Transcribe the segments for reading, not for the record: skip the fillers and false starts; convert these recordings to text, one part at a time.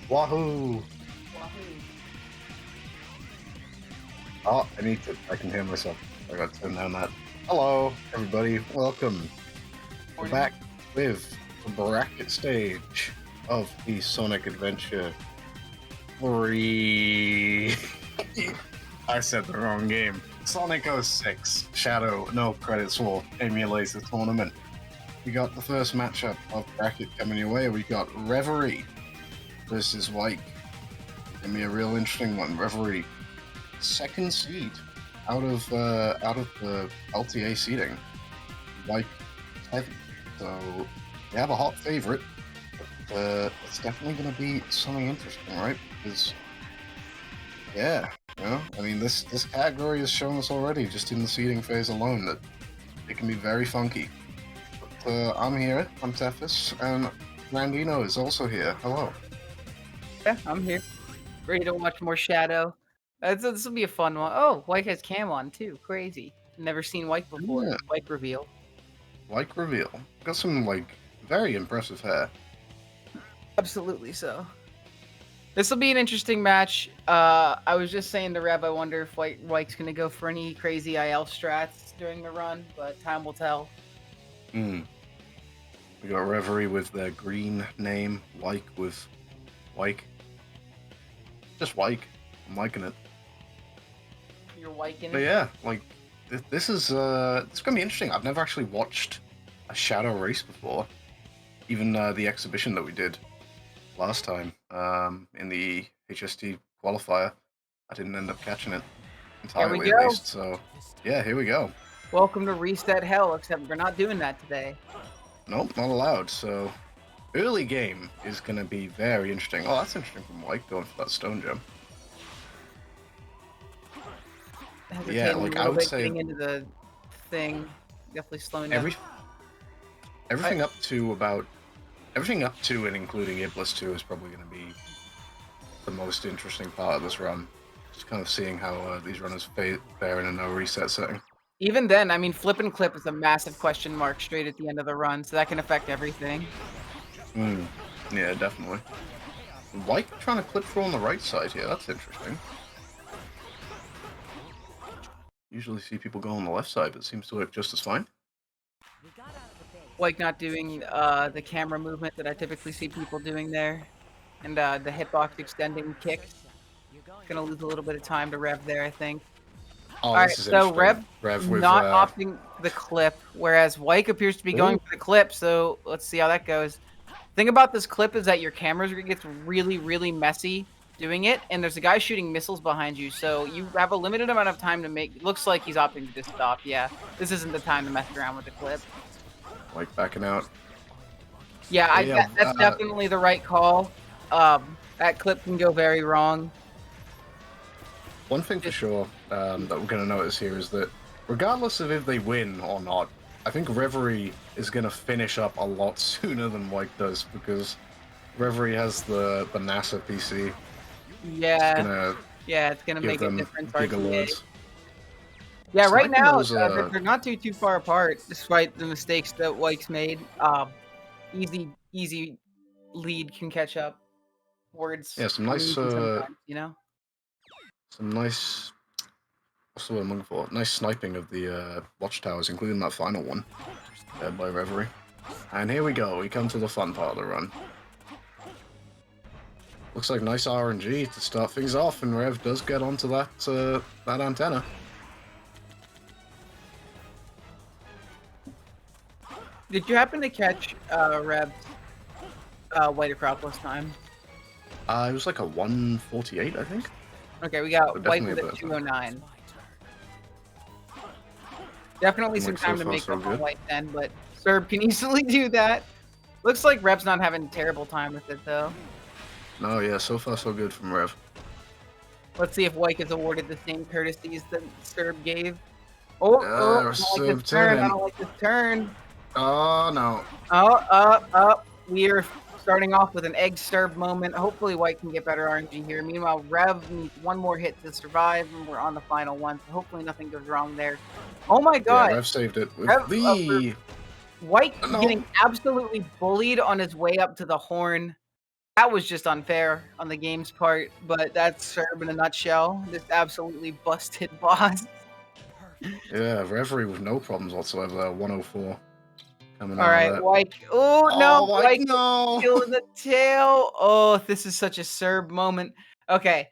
Wahoo! Wahoo. Oh, I can hear myself. I got to turn down that. Hello, everybody. Welcome. We're Morning. back with the bracket stage of the Sonic Adventure 3. I said the wrong game. Sonic 06 Shadow No Credits for Emulator Tournament. We got the first matchup of bracket coming your way. We got Reverie versus White. Gonna be a real interesting one. Reverie, second seed out of the LTA seeding, like 7th. So we have a hot favorite, but it's definitely going to be something interesting, right? Because I mean, this category has shown us already, just in the seeding phase alone, that it can be very funky. But I'm here. I'm Tethys, and Randino is also here. Hello. Yeah, I'm here. Ready to watch more Shadow. This will be a fun one. Oh, White has cam on too. Crazy. Never seen White before. Yeah, White reveal. like reveal. Got some very impressive hair. Absolutely so. This will be an interesting match. I was just saying to Rev, I wonder if White's gonna go for any crazy IL strats during the run, but time will tell. We got Reverie with their green name, Wyke with Wyke. Just Wyke. I'm liking it. You're Whiting. But yeah, this is it's gonna be interesting. I've never actually watched a Shadow race before. Even the exhibition that we did last time in the HST qualifier, I didn't end up catching it Here we entirely, at go. least. So yeah, here we go. Welcome to Reset Hell, except we're not doing that today. Nope, not allowed. So early game is gonna be very interesting. Oh, that's interesting from Wyke going for that stone gem. Yeah, Hesitating a I little would bit, say getting into the thing. Definitely slowing down. everything up to and including Iblis 2 is probably going to be the most interesting part of this run. Just kind of seeing how these runners fare in a no reset setting. Even then, I mean, flip and clip is a massive question mark straight at the end of the run, so that can affect everything. Yeah, definitely. White trying to clip through on the right side here. That's interesting. Usually see people go on the left side, but it seems to work just as fine. Like not doing the camera movement that I typically see people doing there, and the hitbox extending kicks. Gonna lose a little bit of time to Rev there, I think. Oh, All right, this is so interesting. Rev With not opting for the clip, whereas Wyke appears to be going Ooh. for the clip. So let's see how that goes. Thing about this clip is that your camera gets really, really messy doing it, and there's a guy shooting missiles behind you, so you have a limited amount of time to make. Looks like he's opting to just stop. Yeah, this isn't the time to mess around with the clip. Like backing out. Yeah, Yeah, that's definitely the right call. That clip can go very wrong. one thing for sure that we're going to notice here is that regardless of if they win or not, I think Reverie is going to finish up a lot sooner than White does, because Reverie has the NASA PC. Yeah, it's gonna Give make a them difference. RTA. gigalords. Yeah, right Sniping now those, they're not too far apart, despite the mistakes that Wyke's made. Easy lead can catch up. Words yeah, some come nice, easy sometimes, you know. some nice. What's the word I'm looking for? Nice sniping of the watchtowers, including that final one, led by Reverie. And here we go. We come to the fun part of the run. Looks like nice RNG to start things off, and Rev does get onto that that antenna. Did you happen to catch Rev's White Acropolis time? It was like a 148, I think. Okay, we got But White definitely with a a better 209. Definitely some like so time to far make so up on good. White then, but Serb can easily do that. Looks like Rev's not having a terrible time with it though. No, yeah, so far so good from Rev. Let's see if White is awarded the same courtesies that Serb gave. Oh, I don't like Serb this turn. I turning. don't like this turn. Oh no. Oh. We are starting off with an egg Serb moment. Hopefully White can get better RNG here. Meanwhile, Rev needs one more hit to survive, and we're on the final one, so hopefully nothing goes wrong there. Oh my god. Yeah, Rev saved it with Rev, the... White No. getting absolutely bullied on his way up to the horn. That was just unfair on the game's part, but that's Serb in a nutshell. This absolutely busted boss. Yeah, referee with no problems whatsoever there. 104 coming All out right, of that. Wyke. Oh no, Wyke, Wyke no! killing the tail. Oh, this is such a Serb moment. Okay,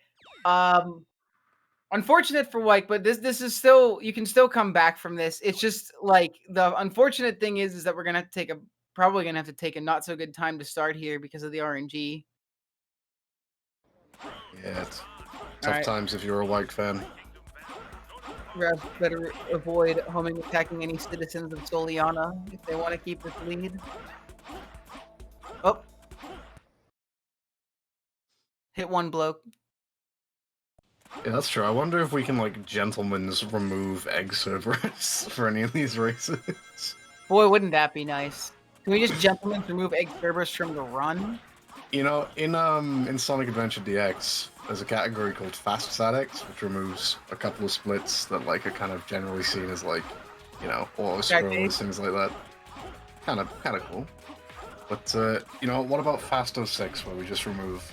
unfortunate for Wyke, but this is still, you can still come back from this. It's just like the unfortunate thing is that we're gonna have to take probably gonna have to take a not so good time to start here because of the RNG. Yeah, it's All tough right. times if you're a Wyke fan. Rev better avoid homing attacking any citizens of Soliana if they want to keep this lead. Oh. Hit one bloke. Yeah, that's true. I wonder if we can, like, gentlemen's remove egg Cerberus for any of these races. Boy, wouldn't that be nice. Can we just gentlemen remove egg Cerberus from the run? You know, in Sonic Adventure DX, there's a category called Fast SADX, which removes a couple of splits that, like, are kind of generally seen as, like, you know, auto scrollers, things like that. Kind of cool. But, you know, what about Fast 06, where we just remove,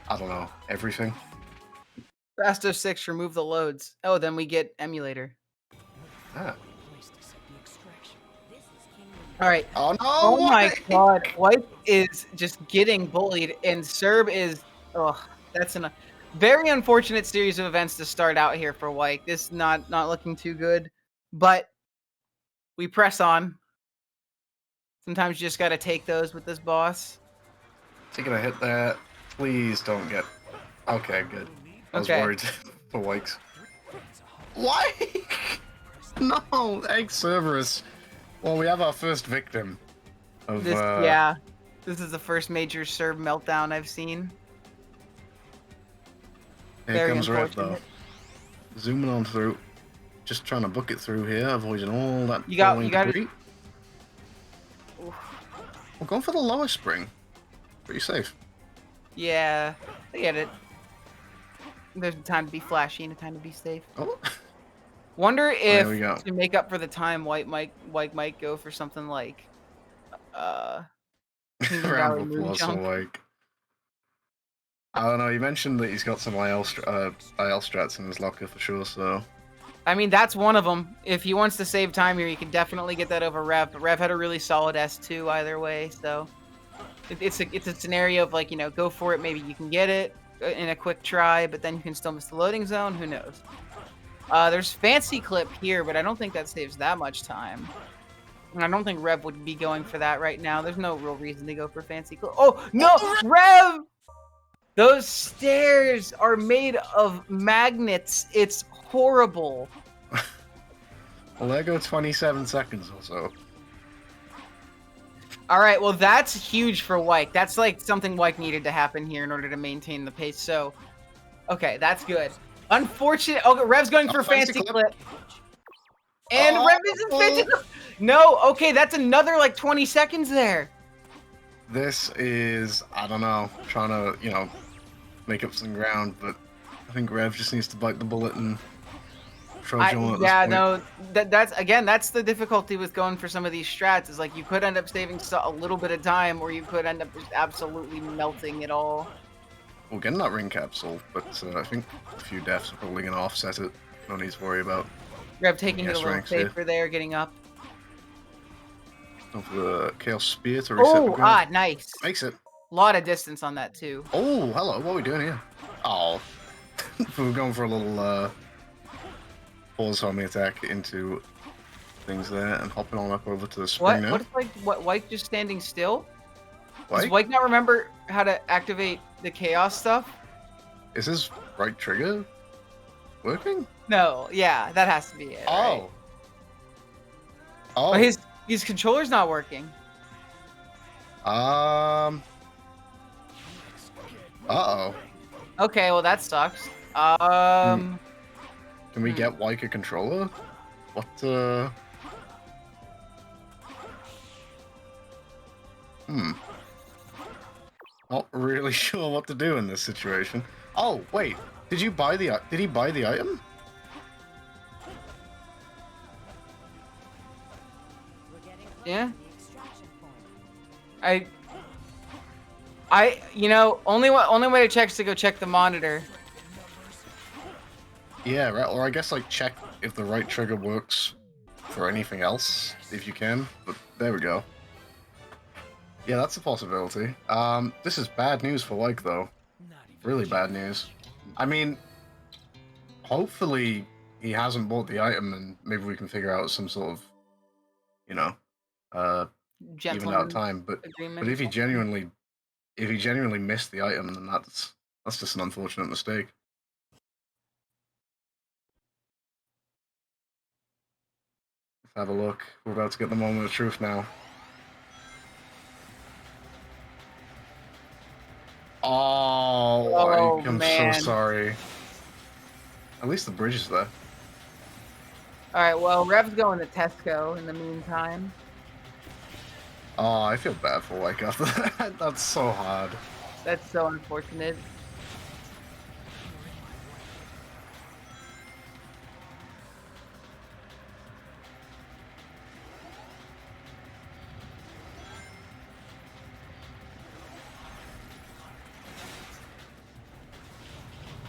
I don't know, everything? Fast 06, remove the loads. Oh, then we get emulator. Ah. All right. Oh no! Oh my Wyke! god. White is just getting bullied, and Serb is. Oh, that's a very unfortunate series of events to start out here for White. This not looking too good, but we press on. Sometimes you just got to take those with this boss. Taking a hit there. Please don't get. Okay, good. I was Okay. worried for Wyke's. Wyke! No! Egg Cerberus. Well, we have our first victim of, This, yeah. This is the first major Serb meltdown I've seen. Here Very comes Rev, though. unfortunate. Zooming on through. Just trying to book it through here, avoiding all that You got debris. Oof. We're going for the lower spring. Pretty safe. Yeah, I get it. There's a time to be flashy and a time to be safe. Oh. Wonder if we go. to make up for the time, White might go for something like, Kingdom Round Valley of Moon applause for Jump. Wyke. I don't know, you mentioned that he's got some IL strats in his locker for sure, so... I mean, that's one of them. If he wants to save time here, he can definitely get that over Rev. But Rev had a really solid S2 either way, so... It's a scenario of, like, you know, go for it, maybe you can get it in a quick try, but then you can still miss the loading zone, who knows. There's Fancy Clip here, but I don't think that saves that much time. And I don't think Rev would be going for that right now. There's no real reason to go for Fancy Clip. Oh, no! Rev! Those stairs are made of magnets. It's horrible. Well, there go 27 seconds or so. All right, well, that's huge for Wyke. That's like something Wyke needed to happen here in order to maintain the pace. So, okay, that's good. Unfortunate. Okay, Rev's going for Fancy Clip. And Rev isn't Fancy Clip. No, okay, that's another like 20 seconds there. This is, I don't know, trying to, you know, make up some ground, but I think Rev just needs to bite the bullet and trudge on at this point. No, that's the difficulty with going for some of these strats, is like you could end up saving a little bit of time, or you could end up just absolutely melting it all. We're getting that ring capsule, but I think a few deaths are probably going to offset it. No need to worry about. Rev taking it a little safer there, getting up. Go for the Chaos Spear to reset the ground. Nice. Makes it. A lot of distance on that, too. Oh, hello. What are we doing here? Oh. We're going for a little pause homing attack into things there and hopping on up over to the spring now. What is, like, Wyke just standing still? Wyke? Does Wyke not remember how to activate the Chaos stuff? Is his right trigger working? No, yeah, that has to be it. Oh. Right? Oh. But his controller's not working. Uh-oh. Okay, well that sucks. Can we get Wyke a controller? What, Not really sure what to do in this situation. Oh, wait. Did he buy the item? Yeah. Only way to check is to go check the monitor. Yeah, right. Or I guess like check if the right trigger works for anything else, if you can. But there we go. Yeah, that's a possibility. This is bad news for Like though. Really bad news. I mean, hopefully he hasn't bought the item, and maybe we can figure out some sort of, you know, even out Gentleman time. But agreement. if he genuinely missed the item, then that's just an unfortunate mistake. Let's have a look. We're about to get the moment of truth now. Oh, I'm man. so sorry. At least the bridge is there. All right, well, Rev's going to Tesco in the meantime. Oh, I feel bad for Like after that. That's so hard. That's so unfortunate.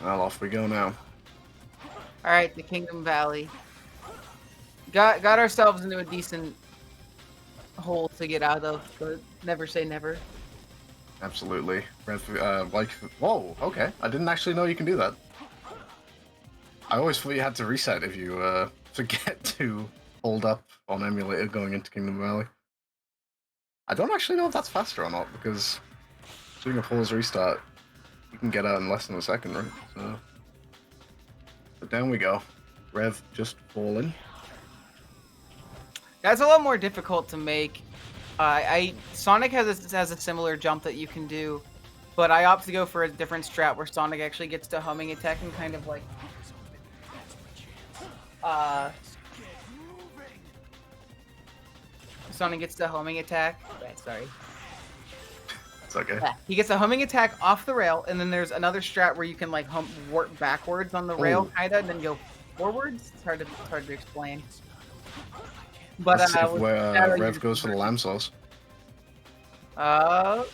Well, off we go now. All right, the Kingdom Valley. Got ourselves into a decent hole to get out of, but never say never. Absolutely. Like, whoa, okay. I didn't actually know you can do that. I always thought you had to reset if you forget to hold up on emulator going into Kingdom Valley. I don't actually know if that's faster or not, because doing a pause restart, you can get out in less than a second, right? So, but down we go. Rev just falling. That's a lot more difficult to make. Sonic has a similar jump that you can do, but I opt to go for a different strat where Sonic actually gets to homing attack and kind of like Sonic gets to homing attack. Right, sorry. It's okay. Yeah. He gets a homing attack off the rail, and then there's another strat where you can like warp backwards on the rail, kinda, and then go forwards. It's hard to explain. But let's see if Rev goes for the lamb sauce. I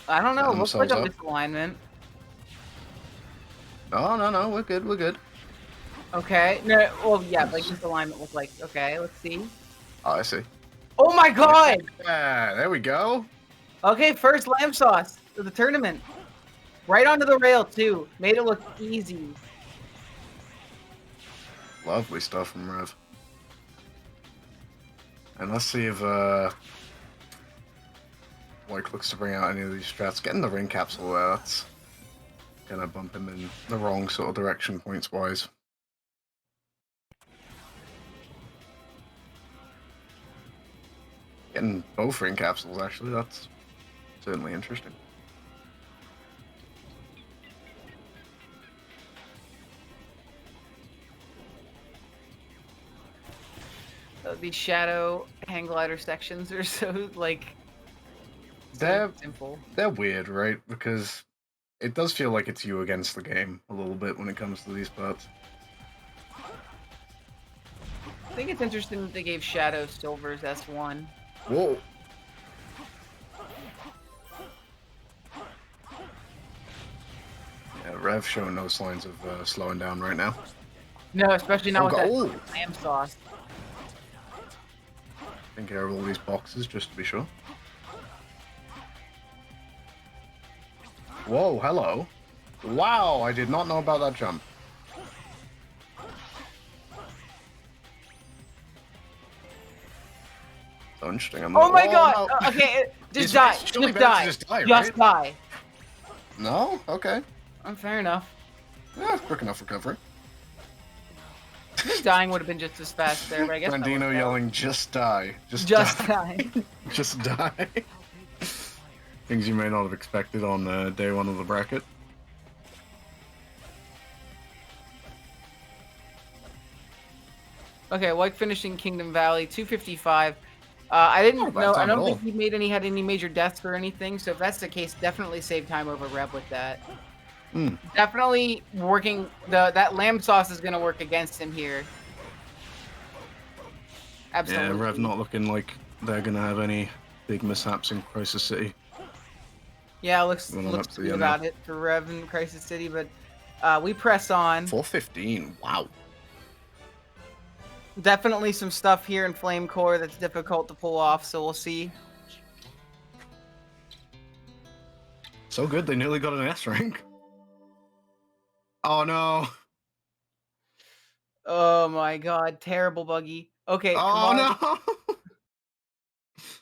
don't know. Looks like a misalignment. No, we're good. Okay. No, well, yeah, like misalignment was like, okay, let's see. Oh, I see. Oh my god! Yeah, there we go. Okay, first lamb sauce of the tournament. Right onto the rail, too. Made it look easy. Lovely stuff from Rev. And let's see if Like looks to bring out any of these strats. Getting the ring capsule there, that's gonna bump him in the wrong sort of direction points wise. Getting both ring capsules actually, that's certainly interesting. These shadow hang glider sections are so like simple. They're weird, right? Because it does feel like it's you against the game a little bit when it comes to these parts. I think it's interesting that they gave Shadow Silver's S1. Whoa! Yeah, Rev showing no signs of slowing down right now. No, especially not with that Oh! lamb sauce. Taking care of all these boxes just to be sure. Whoa, hello. Wow, I did not know about that jump. So interesting. Oh my god! No. Okay, just die. Just die. Just die, just right? die. No? Okay. Fair enough. Yeah, quick enough recovery. Just dying would have been just as fast there, but I guess Brandino yelling, just die. Just die. Just die. Things you may not have expected on day one of the bracket. Okay, like finishing Kingdom Valley, 255. I didn't know. I don't think he had any major deaths or anything. So if that's the case, definitely save time over Rev with that. Definitely working. That lamb sauce is gonna work against him here. Absolutely. Yeah, Rev not looking like they're gonna have any big mishaps in Crisis City. Yeah, looks Running up looks to the good end now. about it for Rev in Crisis City, but we press on. 415. Wow. Definitely some stuff here in Flame Core that's difficult to pull off, so we'll see. So good, they nearly got an S rank. Oh no. Oh my god, terrible buggy. Okay, come on. Oh no.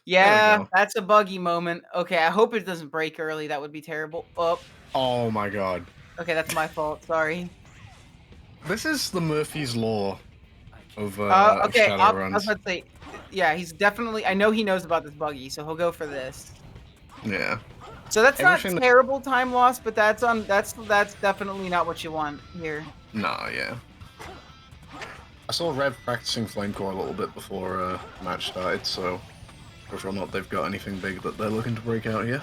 Yeah, go. that's a buggy moment. Okay, I hope it doesn't break early. That would be terrible. Oh, Oh my god. okay, that's my fault. Sorry. This is the Murphy's Law of Okay, I was Shadowruns. about to say, yeah, he's definitely. I know he knows about this buggy, so he'll go for this. Yeah. So that's not Everything. terrible time loss, but that's definitely not what you want here. Nah, yeah. I saw Rev practicing Flamecore a little bit before match started, so whether or not they've got anything big that they're looking to break out here.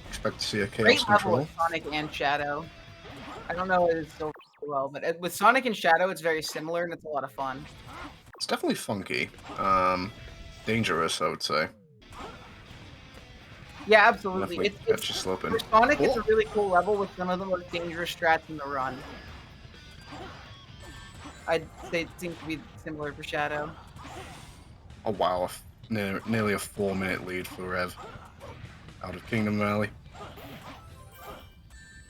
Expect to see a Great Chaos level Control. of Sonic and Shadow. I don't know it is still well, but with Sonic and Shadow, it's very similar and it's a lot of fun. It's definitely funky. Dangerous, I would say. Yeah, absolutely. Definitely catch you sloping. For Sonic, it's a really cool level with some of the most dangerous strats in the run. I'd say it seems to be similar for Shadow. Oh wow, nearly a 4-minute lead for Rev. Out of Kingdom Valley.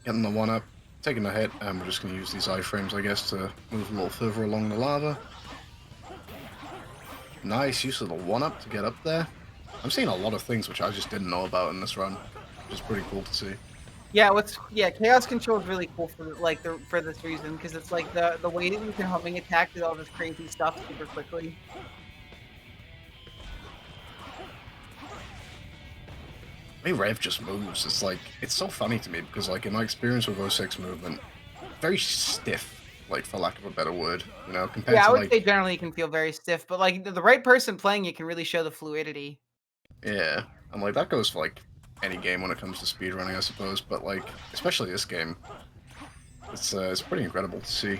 Getting the one up, taking the hit, and we're just going to use these iframes, I guess, to move a little further along the lava. Nice use of the one up to get up there. I'm seeing a lot of things which I just didn't know about in this run, which is pretty cool to see. Yeah, Chaos Control is really cool for this reason because it's like the way that you can homing attack with all this crazy stuff super quickly. The way Rev just moves, it's so funny to me because like in my experience with 06 movement, very stiff, like for lack of a better word, you know, compared Yeah, I to would like say generally you can feel very stiff, but like the right person playing it can really show the fluidity. yeah, and like that goes for like any game when it comes to speedrunning, I suppose, but like especially this game, it's pretty incredible to see.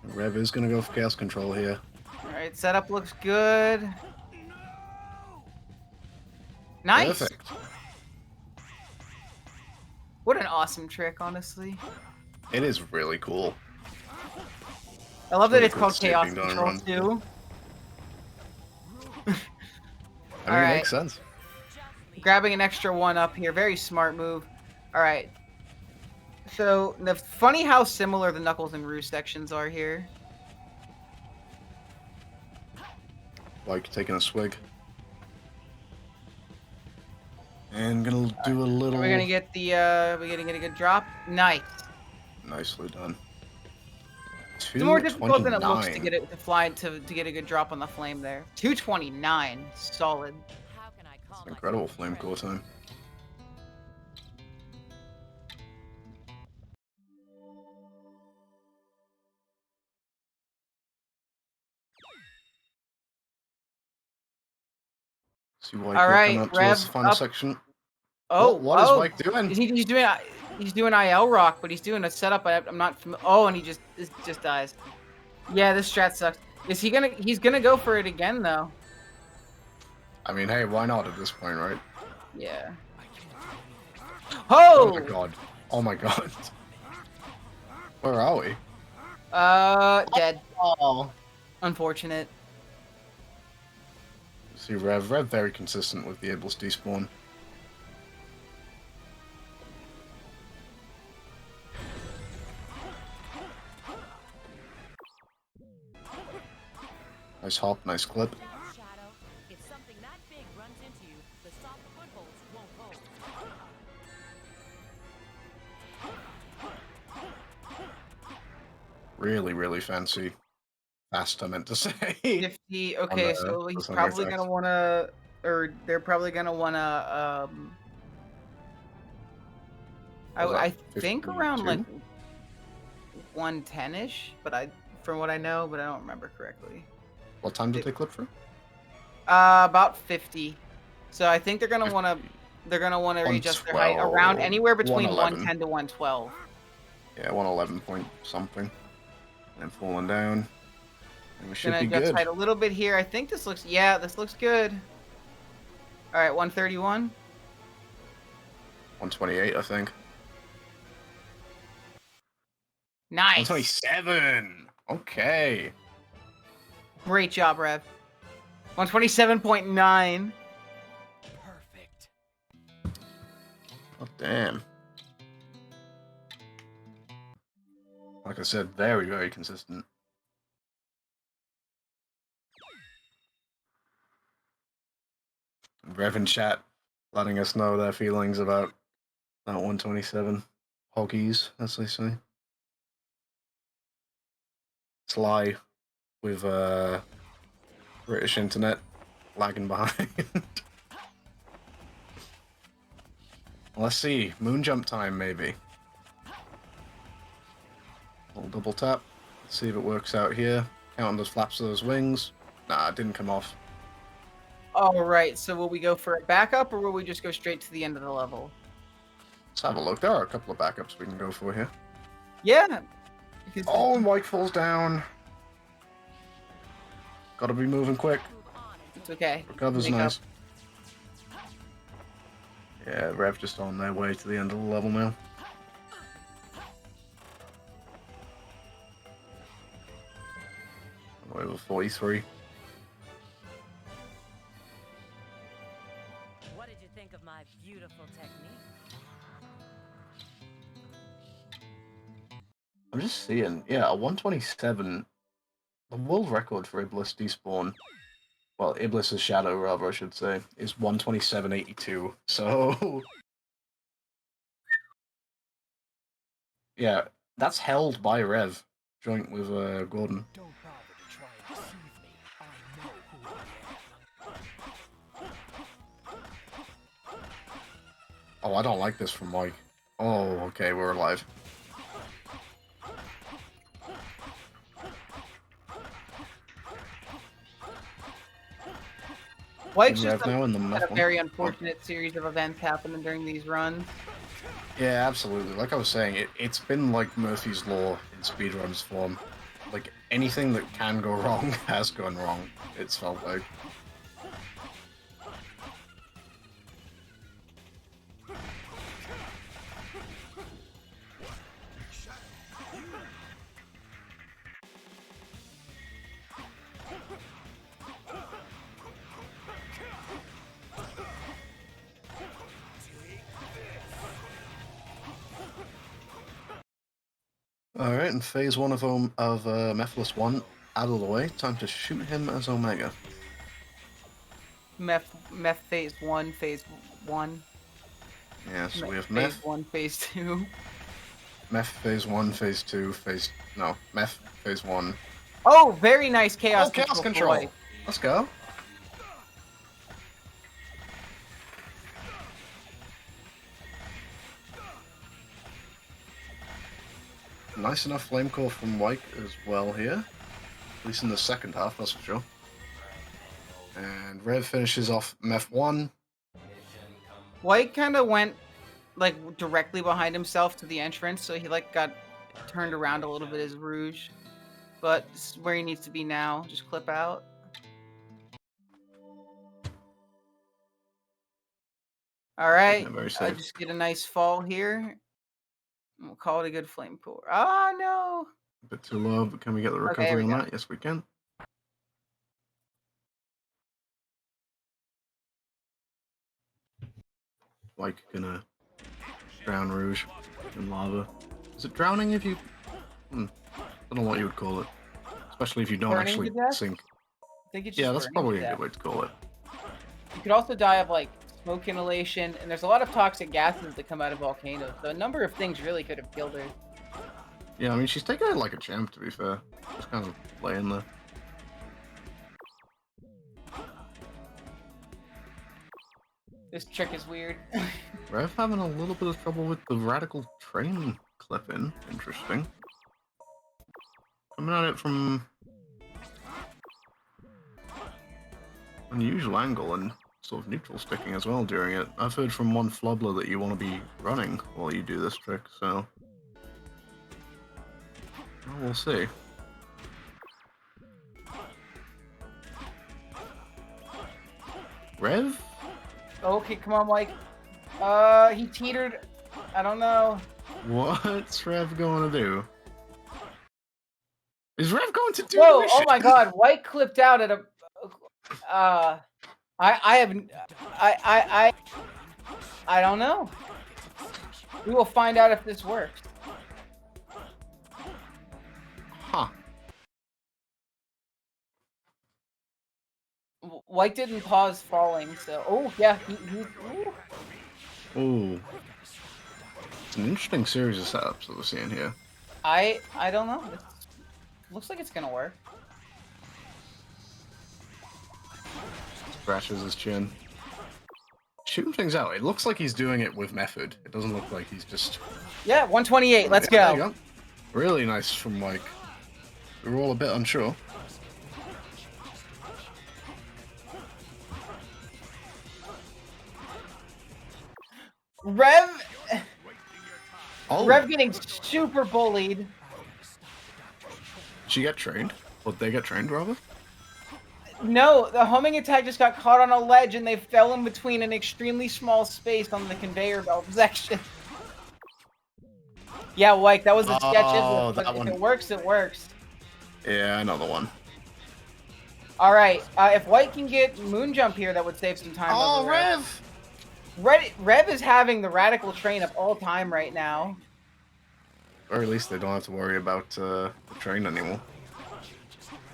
Rev is gonna go for Chaos Control here. All right, setup looks good. Nice. Perfect. What an awesome trick, honestly. It is really cool. I love that Really it's cool called to see it Chaos being done in Control run. too. I mean, All right. it makes sense. Grabbing an extra one up here. Very smart move. All right. So, funny how similar the Knuckles and Roo sections are here. Like taking a swig. And gonna do a little... We're gonna get the, we're gonna get a good drop. Nice. Nicely done. It's more difficult than it looks to 229. get it to fly to get a good drop on the flame there. 229, solid. It's an incredible flame core time. See White All coming right, up towards Rev the final up. section. Oh, What is White doing? He's doing IL rock, but he's doing a setup. I'm not familiar. Oh, and he just dies. Yeah, this strat sucks. Is he gonna? He's gonna go for it again though. I mean, hey, why not at this point, right? Yeah. Oh my Oh. god. Oh my god. Where are we? Dead. Oh. Unfortunate. See, Rev very consistent with the Ables despawn. Nice hop, nice clip. Really, really fancy. Fast, I meant to say. 50. Okay, so he's probably gonna wanna, or they're probably gonna wanna. I think around like 110-ish, but from what I know, but I don't remember correctly. What time did they clip for? About 50. So I think they're gonna wanna readjust their height around anywhere between 110 to 112. Yeah, 111 point something. And falling down. We should Gonna be adjust good. height a little bit here. I think this looks, yeah, this looks good. All right, 131. 128, I think. Nice. 127. Okay. Great job, Rev. 127.9. Perfect. Oh, damn. Like I said, very, very consistent. Rev in chat letting us know their feelings about that 127 hoggies, as they say. Sly with British internet lagging behind. Let's see, moon jump time maybe. Little double tap. Let's see if it works out here. Count on those flaps of those wings. Nah, it didn't come off. All right, so will we go for a backup or will we just go straight to the end of the level? Let's have a look. There are a couple of backups we can go for here. Yeah. Because Oh, and Mike falls down. Gotta be moving quick. it's okay. Recover's Make up. nice. Yeah, Rev just on their way to the end of the level now. Over 43. What did you think of my beautiful technique? I'm just seeing, yeah, a 127. The world record for Iblis despawn, well, Iblis's shadow, rather, I should say, is 127.82. So, yeah, that's held by Rev, joint with Gordon. Don't bother to try and deceive me. I know who I am. Oh, I don't like this from Mike. Oh, okay, we're alive. White's Rev just now in the had meth a very one. unfortunate series of events happening during these runs. Yeah, absolutely. Like I was saying, it's been like Murphy's Law in speedruns form. Like, anything that can go wrong has gone wrong, it's felt like. Alright, and phase 1 of Methless 1 out of the way. Time to shoot him as Omega. Meth phase 1, phase 1. Yeah, so we have Phase Meth, 1, phase 2. Meth phase 1, phase 2, Meth phase 1. Oh, very nice chaos Oh, Chaos for Control! White. Let's go. Nice enough flame core from White as well here. At least in the second half, that's for sure. And Rev finishes off Meth 1. White kind of went like directly behind himself to the entrance, so he like got turned around a little bit as Rouge. But this is where he needs to be now. Just clip out. All right, Yeah, very I safe. just get a nice fall here. We'll call it a good flame core. Oh no! A bit too low, but can we get the Okay, here recovery we on go. that? Yes, we can. Like, gonna drown Rouge in lava. Is it drowning if you... I don't know what you would call it. Especially if you don't Burning actually to death? sink. I think it's Yeah, just that's burning probably to a death. good way to call it. You could also die of like smoke inhalation, and there's a lot of toxic gases that come out of volcanoes. So a number of things really could have killed her. Yeah, I mean, she's taking it like a champ, to be fair. Just kind of laying there. This trick is weird. Rev having a little bit of trouble with the radical train clip-in. Interesting. Coming at it from unusual angle and sort of neutral sticking as well during it. I've heard from one Flubler that you want to be running while you do this trick, so... Well, we'll see. Rev? Okay, come on, Mike. He teetered. I don't know. What's Rev going to do? Is Rev going to do Whoa! the Oh mission? my God! White clipped out at a. I have. I don't know. We will find out if this works. Huh. White didn't pause falling, so. Oh yeah, ooh. Ooh. It's an interesting series of setups that we're seeing here. I don't know. This looks like it's gonna work. Scratches his chin. Shooting things out. It looks like he's doing it with method. It doesn't look like he's just... Yeah, 128. Let's There you go. go. Really nice from Mike. We were all a bit unsure. Rev. Oh, Rev getting super bullied. did she get trained? Or they get trained, rather? No, the homing attack just got caught on a ledge and they fell in between an extremely small space on the conveyor belt section. Yeah, White, that was a sketch, Oh, but that if one. it works, it works. Yeah, another one. All right, if White can get moon jump here, that would save some time. Oh, over Rev! Rev is having the radical train of all time right now. Or at least they don't have to worry about the train anymore.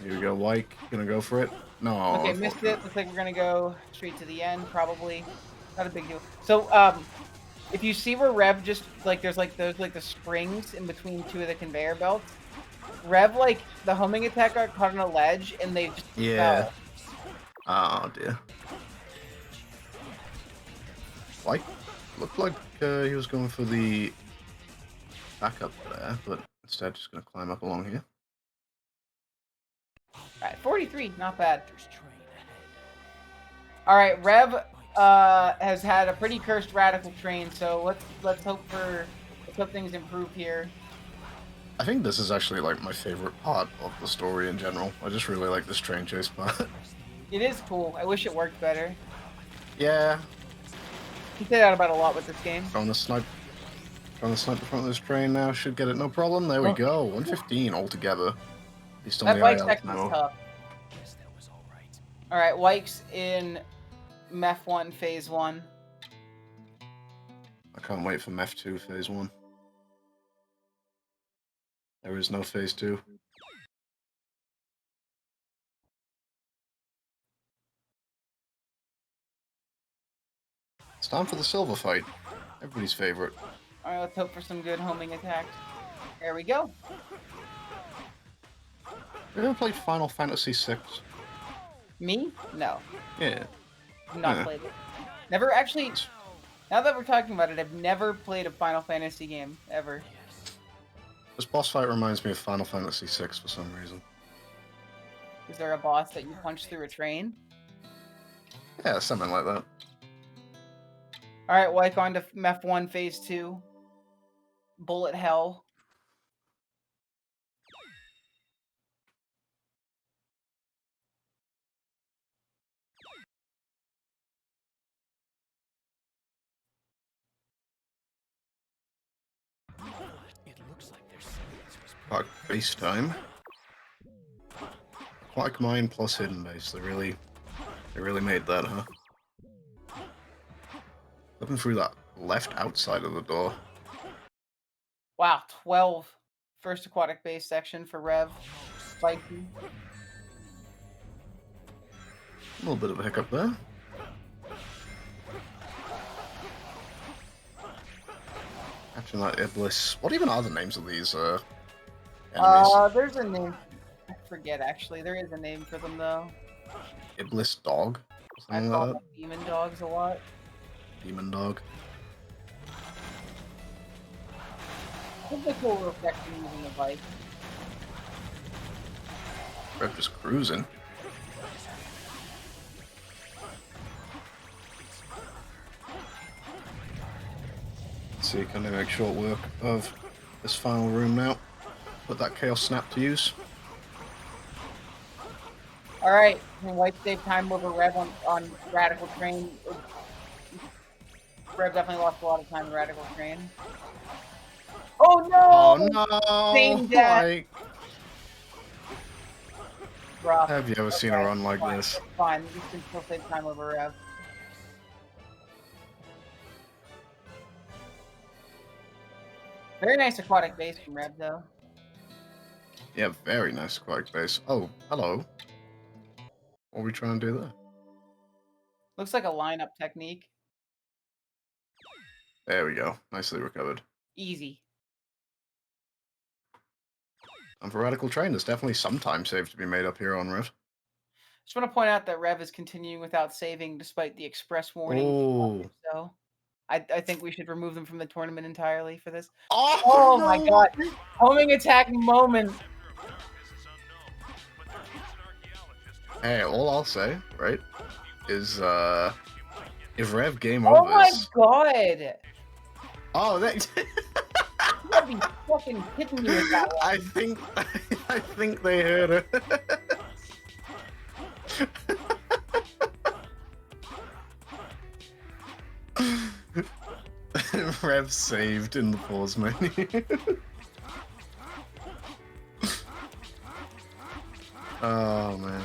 Here we go, White. Gonna go for it? No. Okay, missed it. Looks like we're gonna go straight to the end, probably. Not a big deal. So, if you see where Rev just there's the springs in between two of the conveyor belts. Rev, the homing attack got caught on a ledge and they just Yeah. fell. Oh dear. White looked like he was going for the backup there, but instead just gonna climb up along here. Alright, 43, not bad. Alright, Rev has had a pretty cursed radical train, so let's hope things improve here. I think this is actually like my favorite part of the story in general. I just really like this train chase part. It is cool. I wish it worked better. Yeah. You say that about a lot with this game. Trying to snipe the front of this train now. Should get it no problem. There we go. 115 altogether. At least on That the bike IL section's now. tough. Alright, Wyke's in MEF 1 Phase 1. I can't wait for MEF 2 Phase 1. There is no Phase 2. It's time for the silver fight. Everybody's favorite. Alright, let's hope for some good homing attacks. There we go. You ever played Final Fantasy VI? Me? No. Yeah. Not Yeah. played it. Never actually... Now that we're talking about it, I've never played a Final Fantasy game, ever. This boss fight reminds me of Final Fantasy VI for some reason. Is there a boss that you punch through a train? Yeah, something like that. Alright, Wyke on to MEF 1 Phase 2. Bullet Hell. It looks like their sequence was Aquatic base time. Aquatic mine plus hidden base. They really made that, huh? Looking through that left outside of the door. Wow, 12. First aquatic base section for Rev. Spiky. A little bit of a hiccup there. Catching that Iblis. What even are the names of these enemies? There's a name. I forget, actually. There is a name for them, though. Iblis dog? I Something call like them demon dogs a lot. that? Demon dog. I think they cool reflection using a bike. Rev just cruising. Let's see, can they make short work of this final room now? Put that Chaos Snap to use. All right, can White save time over Rev on Radical Train? Rev definitely lost a lot of time in Radical Train. Oh no! Oh Same no! death. Like, Rough. have you ever seen a Okay, run like fine, this? it's fine. You can still save time over Rev. Very nice aquatic base from Rev, though. Yeah, very nice aquatic base. Oh, hello. What are we trying to do there? Looks like a lineup technique. There we go. Nicely recovered. Easy. And for Radical Train, there's definitely some time saved to be made up here on Rift. Just want to point out that Rev is continuing without saving despite the express warning. Oh. So I think we should remove them from the tournament entirely for this. Oh, Oh no! my god. Homing attack moment. Hey, all I'll say, right, is if Rev game Oh my overs. god. Oh, that. You gotta be fucking kidding me with that one. I think they heard it. Rev saved in the pause menu. Oh man.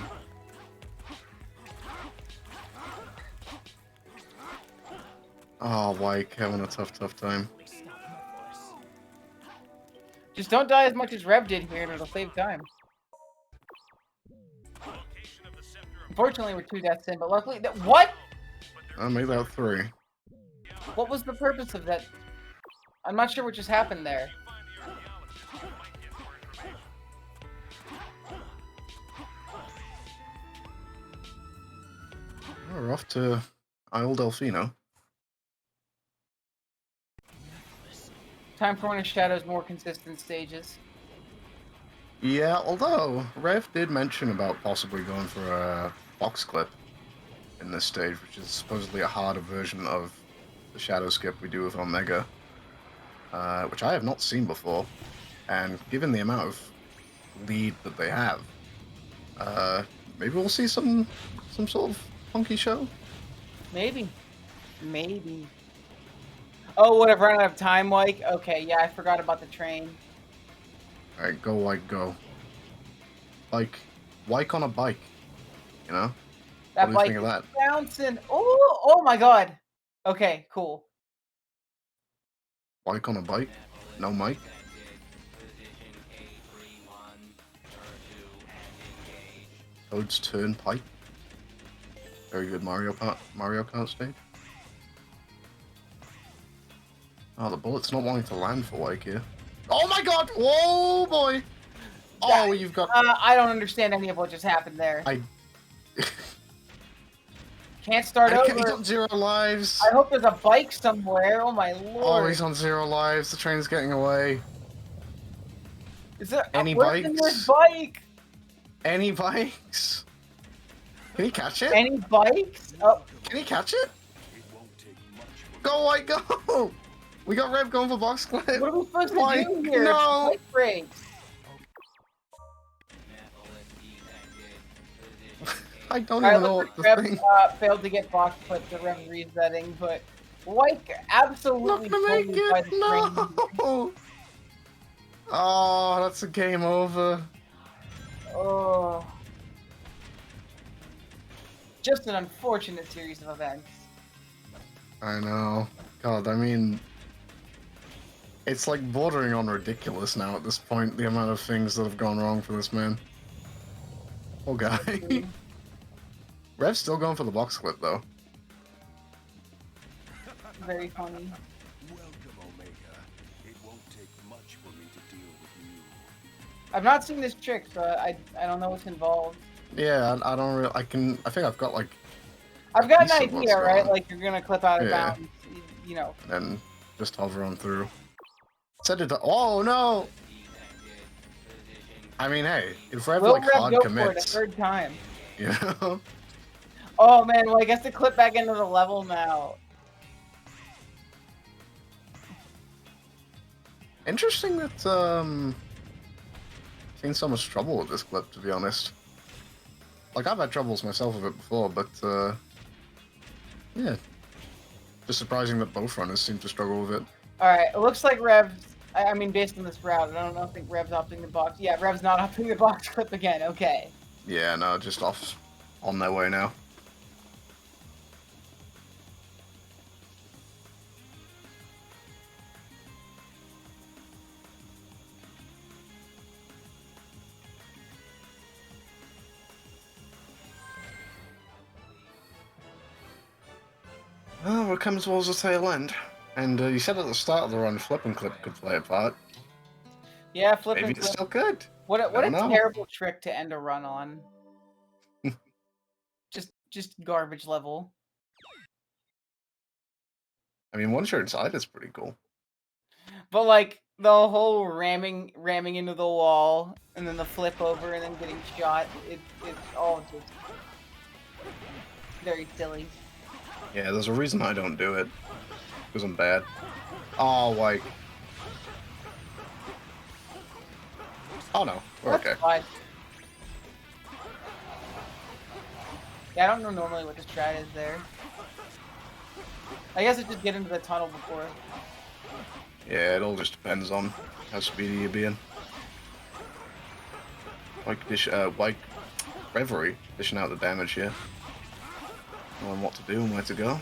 Oh, Wyke having a tough time. Just don't die as much as Rev did here and it'll save time. Unfortunately, we're 2 deaths in, but luckily... What? I made that 3. What was the purpose of that? I'm not sure what just happened there. We're off to Isle Delfino. Time for one of Shadow's more consistent stages. Yeah, although Rev did mention about possibly going for a box clip in this stage, which is supposedly a harder version of the shadow skip we do with Omega, which I have not seen before. And given the amount of lead that they have, maybe we'll see some sort of funky show. Maybe. Maybe. Oh, what, I've run out of time, Mike? Okay, yeah, I forgot about the train. Alright, go Wyke, go. Like, Wyke on a bike, you know? That What do you bike think of that? is bouncing. Oh, oh my god. Okay, cool. Wyke on a bike? No mic? Toad's Turnpike. Very good Mario Kart stage. Oh, the bullet's not wanting to land for Wyke here. Oh my god! Whoa, boy! Oh, you've got... I don't understand any of what just happened there. Can't start over. He's on 0 lives. I hope there's a bike somewhere. Oh my lord. Oh, he's on 0 lives. The train's getting away. Is there Any where's the bikes? nearest bike? Any bikes? Can he catch it? Any bikes? Oh, Can he catch it? Go, White, go! We got Rev going for box clip. what are we supposed to Why? do here? No. Bike breaks. I don't Alright, even know looks what like the Rev thing... failed to get box clip, the Rev resetting, but White absolutely Not gonna make bullied by the it! train. No! Oh, that's a game over. Oh. Just an unfortunate series of events. I know. God, I mean... It's like bordering on ridiculous now at this point, the amount of things that have gone wrong for this man. Poor guy. Rev's still going for the box clip, though. Very funny. Welcome, Omega. It won't take much for me to deal with you. I've not seen this trick, so I don't know what's involved. Yeah, I don't really... I think I've got, like... I've got an piece of what's idea, right? going on. Like you're gonna clip out of Yeah. bounds, you know. And just hover on through. Set it to... Oh, no! I mean, hey, if Rev, Will like, Rev hard go for it a commits... third time? You know? Oh man, well I guess to clip back into the level now. Interesting that, seen so much trouble with this clip, to be honest. Like, I've had troubles myself with it before, but, yeah. Just surprising that both runners seem to struggle with it. Alright, it looks like Rev's... I mean, based on this route, I don't think Rev's opting the box. Yeah, Rev's not opting the box clip again. Okay. Yeah, no, just off on their way now. Oh, we're coming towards the tail end. And you said at the start of the run, flip and clip could play a part. Yeah, flip Maybe and it clip. still could. What a Don't know. terrible trick to end a run on. just garbage level. I mean, once you're inside, it's pretty cool. But like the whole ramming into the wall and then the flip over and then getting shot, it's all just very silly. Yeah, there's a reason I don't do it. Because I'm bad. Oh, like... Oh no, we're okay. Fine. Yeah, I don't know normally what the strat is there. I guess it's just get into the tunnel before. Yeah, it all just depends on how speedy you're being. Like Reverie, dishing out the damage here. Knowing what to do and where to go.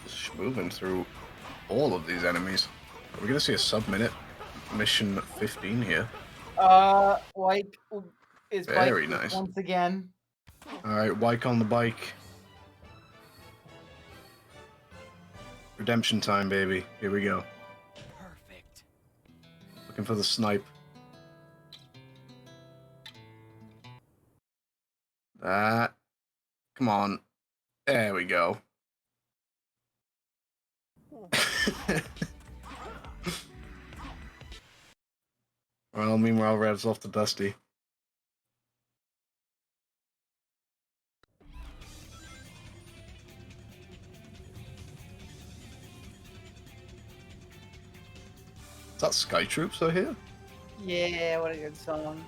Just moving through all of these enemies. We're gonna see a sub-minute mission 15 here. Like is Very bike nice. once again. Alright, Wyke on the bike. Redemption time, baby. Here we go. Perfect. Looking for the snipe. That. Come on. There we go. Well, meanwhile, Rev's off to Dusty. Is that Sky Troops are here? Yeah, what a good song.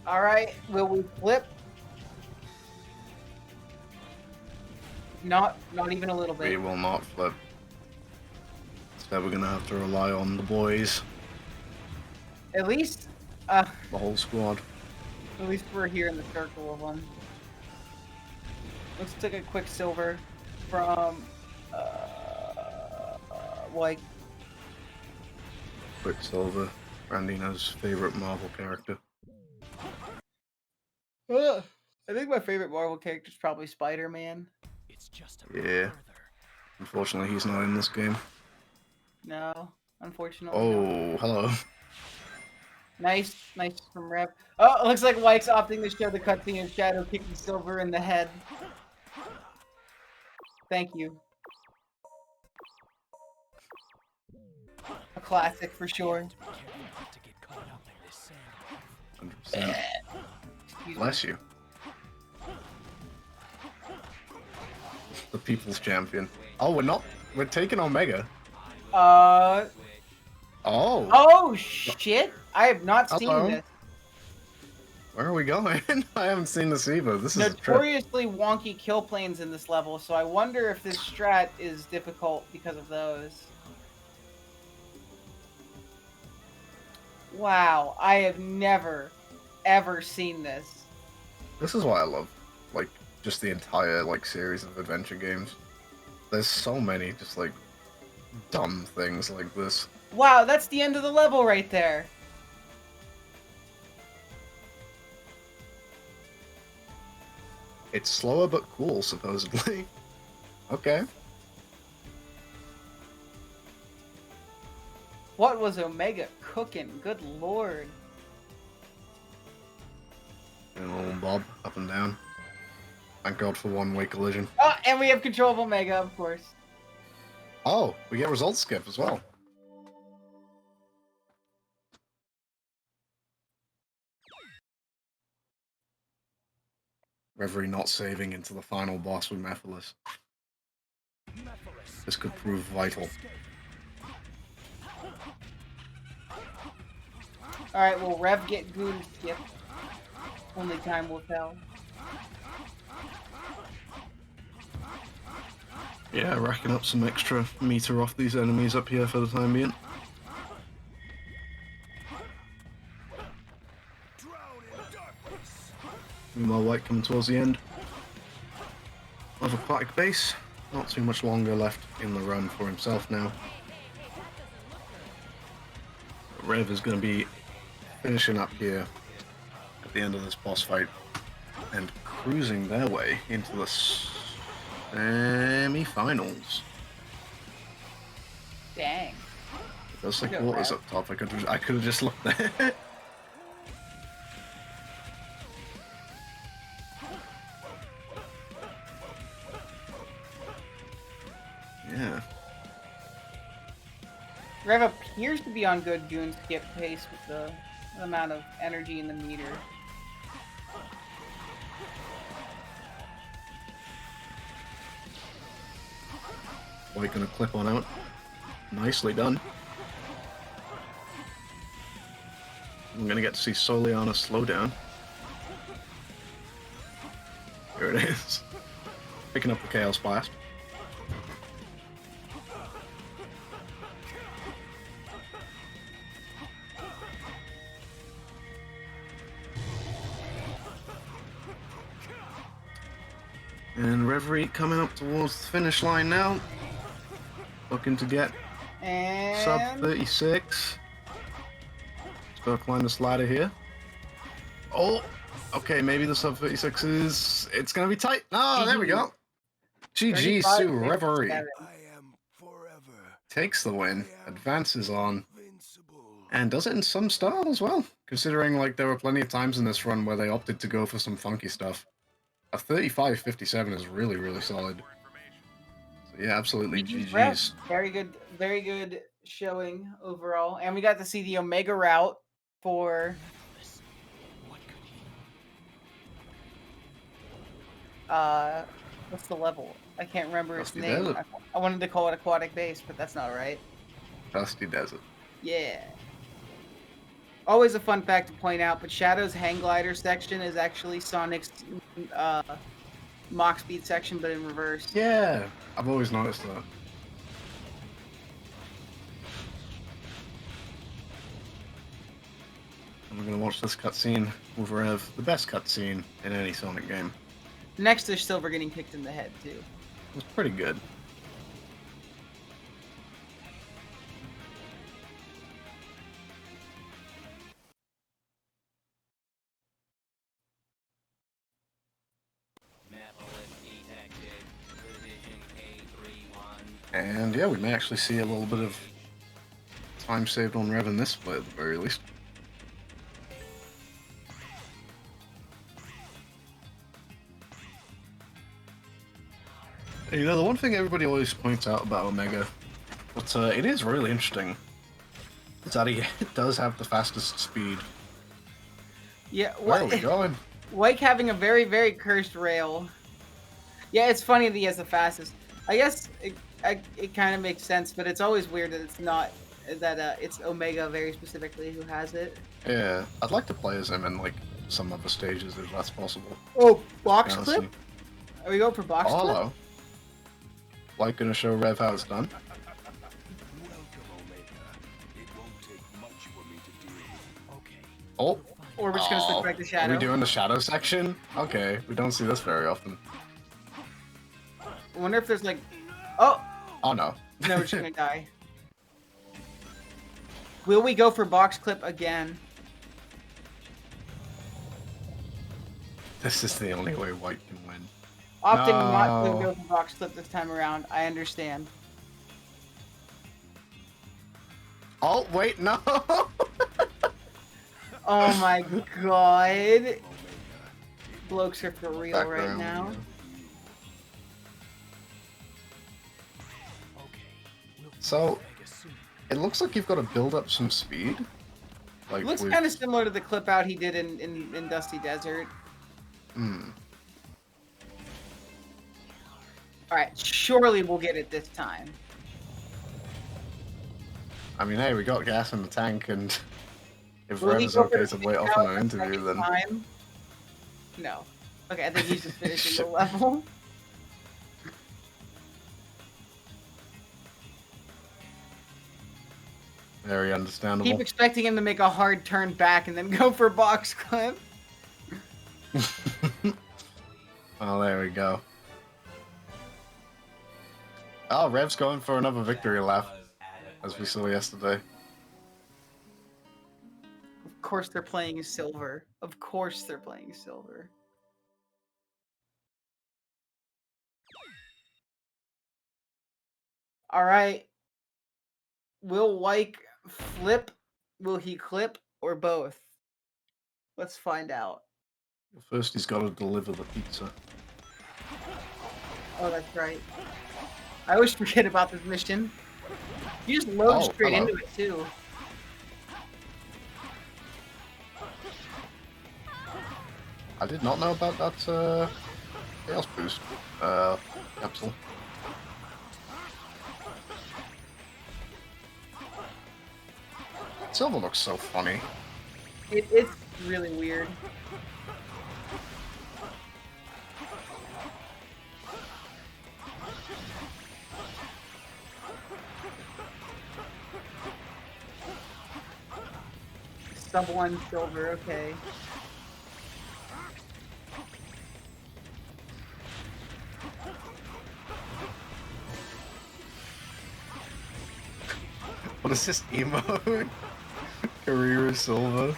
All right, will we flip? Not even a little We bit. will not flip. Instead, we're gonna have to rely on the boys, At least, the whole squad. at least we're here in the circle of them. Let's take a quick silver from like Quicksilver, Brandina's favorite Marvel character. I think my favorite Marvel character is probably Spider-Man. It's just a Yeah. further. Unfortunately, he's not in this game. No, unfortunately. No. Oh, hello. Nice from Rev. Oh, it looks like Wyke's opting to show the cutscene of Shadow kicking Silver in the head. Thank you. A classic for sure. To be careful not to get caught up in this sand. 100%. Excuse me. Bless you. The people's champion. Oh, we're taking Omega. Oh Oh. shit! I have not seen Hello. this. Where are we going? I haven't seen this either. This is a trip. Notoriously wonky kill planes in this level, so I wonder if this strat is difficult because of those. Wow, I have never, ever seen this. This is why I love, like, just the entire, like, series of adventure games. There's so many just, like, dumb things like this. Wow, that's the end of the level right there. It's slower but cool, supposedly. Okay. What was Omega cooking? Good lord. And old Bob, up and down. Thank God for one-way collision. Oh, and we have control of Omega, of course. Oh, we get result skip as well. Reverie not saving into the final boss with Mephiles. This could prove vital. Alright, will Rev get Goon skip? Only time will tell. Yeah, racking up some extra meter off these enemies up here for the time being. Meanwhile, White coming towards the end of Aquatic Base. Not too much longer left in the run for himself now. Rev is going to be finishing up here at the end of this boss fight and cruising their way into the semi-finals. Dang. There's like waters up top. I could have just looked there. Yeah. Rev appears to be on good Goon skip pace with the amount of energy in the meter. White gonna clip on out. Nicely done. I'm gonna get to see Soliana slow down. Here it is. Picking up the Chaos Blast. And Reverie coming up towards the finish line now. Looking to get And sub 36. Let's go climb this ladder here. Oh, okay, maybe the sub 36 is... It's gonna be tight. Oh, there we go. GG, Sue Reverie. I am forever Takes the win, advances on, invincible. and does it in some style as well. Considering like there were plenty of times in this run where they opted to go for some funky stuff. A 35-57 is really, really solid. So yeah, absolutely GG's. Very good showing overall. And we got to see the Omega route for what's the level? I can't remember its Dusty name. Desert. I wanted to call it Aquatic Base, but that's not right. Dusty Desert. Yeah. Always a fun fact to point out, but Shadow's hang glider section is actually Sonic's Mach speed section, but in reverse. Yeah, I've always noticed that. And we're gonna watch this cutscene with Rev, the best cutscene in any Sonic game. Next to Silver getting kicked in the head, too. It was pretty good. And yeah, we may actually see a little bit of time saved on Rev in this play at the very least. You know, the one thing everybody always points out about Omega, but it is really interesting, is that he does have the fastest speed. Yeah, Where are we going? White having a very cursed rail. Yeah, it's funny that he has the fastest. I guess it kind of makes sense, but it's always weird that it's not that it's Omega very specifically who has it. Yeah, I'd like to play as him in like some other stages if that's possible. Oh, box Honestly. clip? Are we going for box Oh, clip? hello. Like gonna show Rev how it's done. Welcome, Omega. It won't take much for me to do. Okay. Oh, Or we're just gonna stick back to are Shadow? we doing the shadow section? Okay, we don't see this very often. I wonder if there's like, oh Oh no. no, we're just gonna die. Will we go for box clip again? This is the only way White can win. Opting not to No. go for box clip this time around. I understand. Oh, wait, no! Oh my god. Blokes are for real right Background, now. yeah. So, it looks like you've got to build up some speed. Like Looks with- kind of similar to the clip out he did in Dusty Desert. Hmm. Alright, surely we'll get it this time. I mean, hey, we got gas in the tank, and if Will Rev he is go for okay the to kick wait off out on an the interview, second then time? No. Okay, I think he's just finishing the level. very understandable. Keep expecting him to make a hard turn back and then go for box clip. Oh, there we go. Oh, Rev's going for another victory lap, as we saw yesterday. Of course they're playing silver. Of course they're playing silver. Alright. Will Wyke flip? Will he clip? Or both? Let's find out. First, he's got to deliver the pizza. Oh, that's right. I always forget about this mission. You just load straight hello. into it, too. I did not know about that chaos boost capsule. Silver looks so funny. It's really weird. Sub 1 silver, okay. What is this emote? Career silver.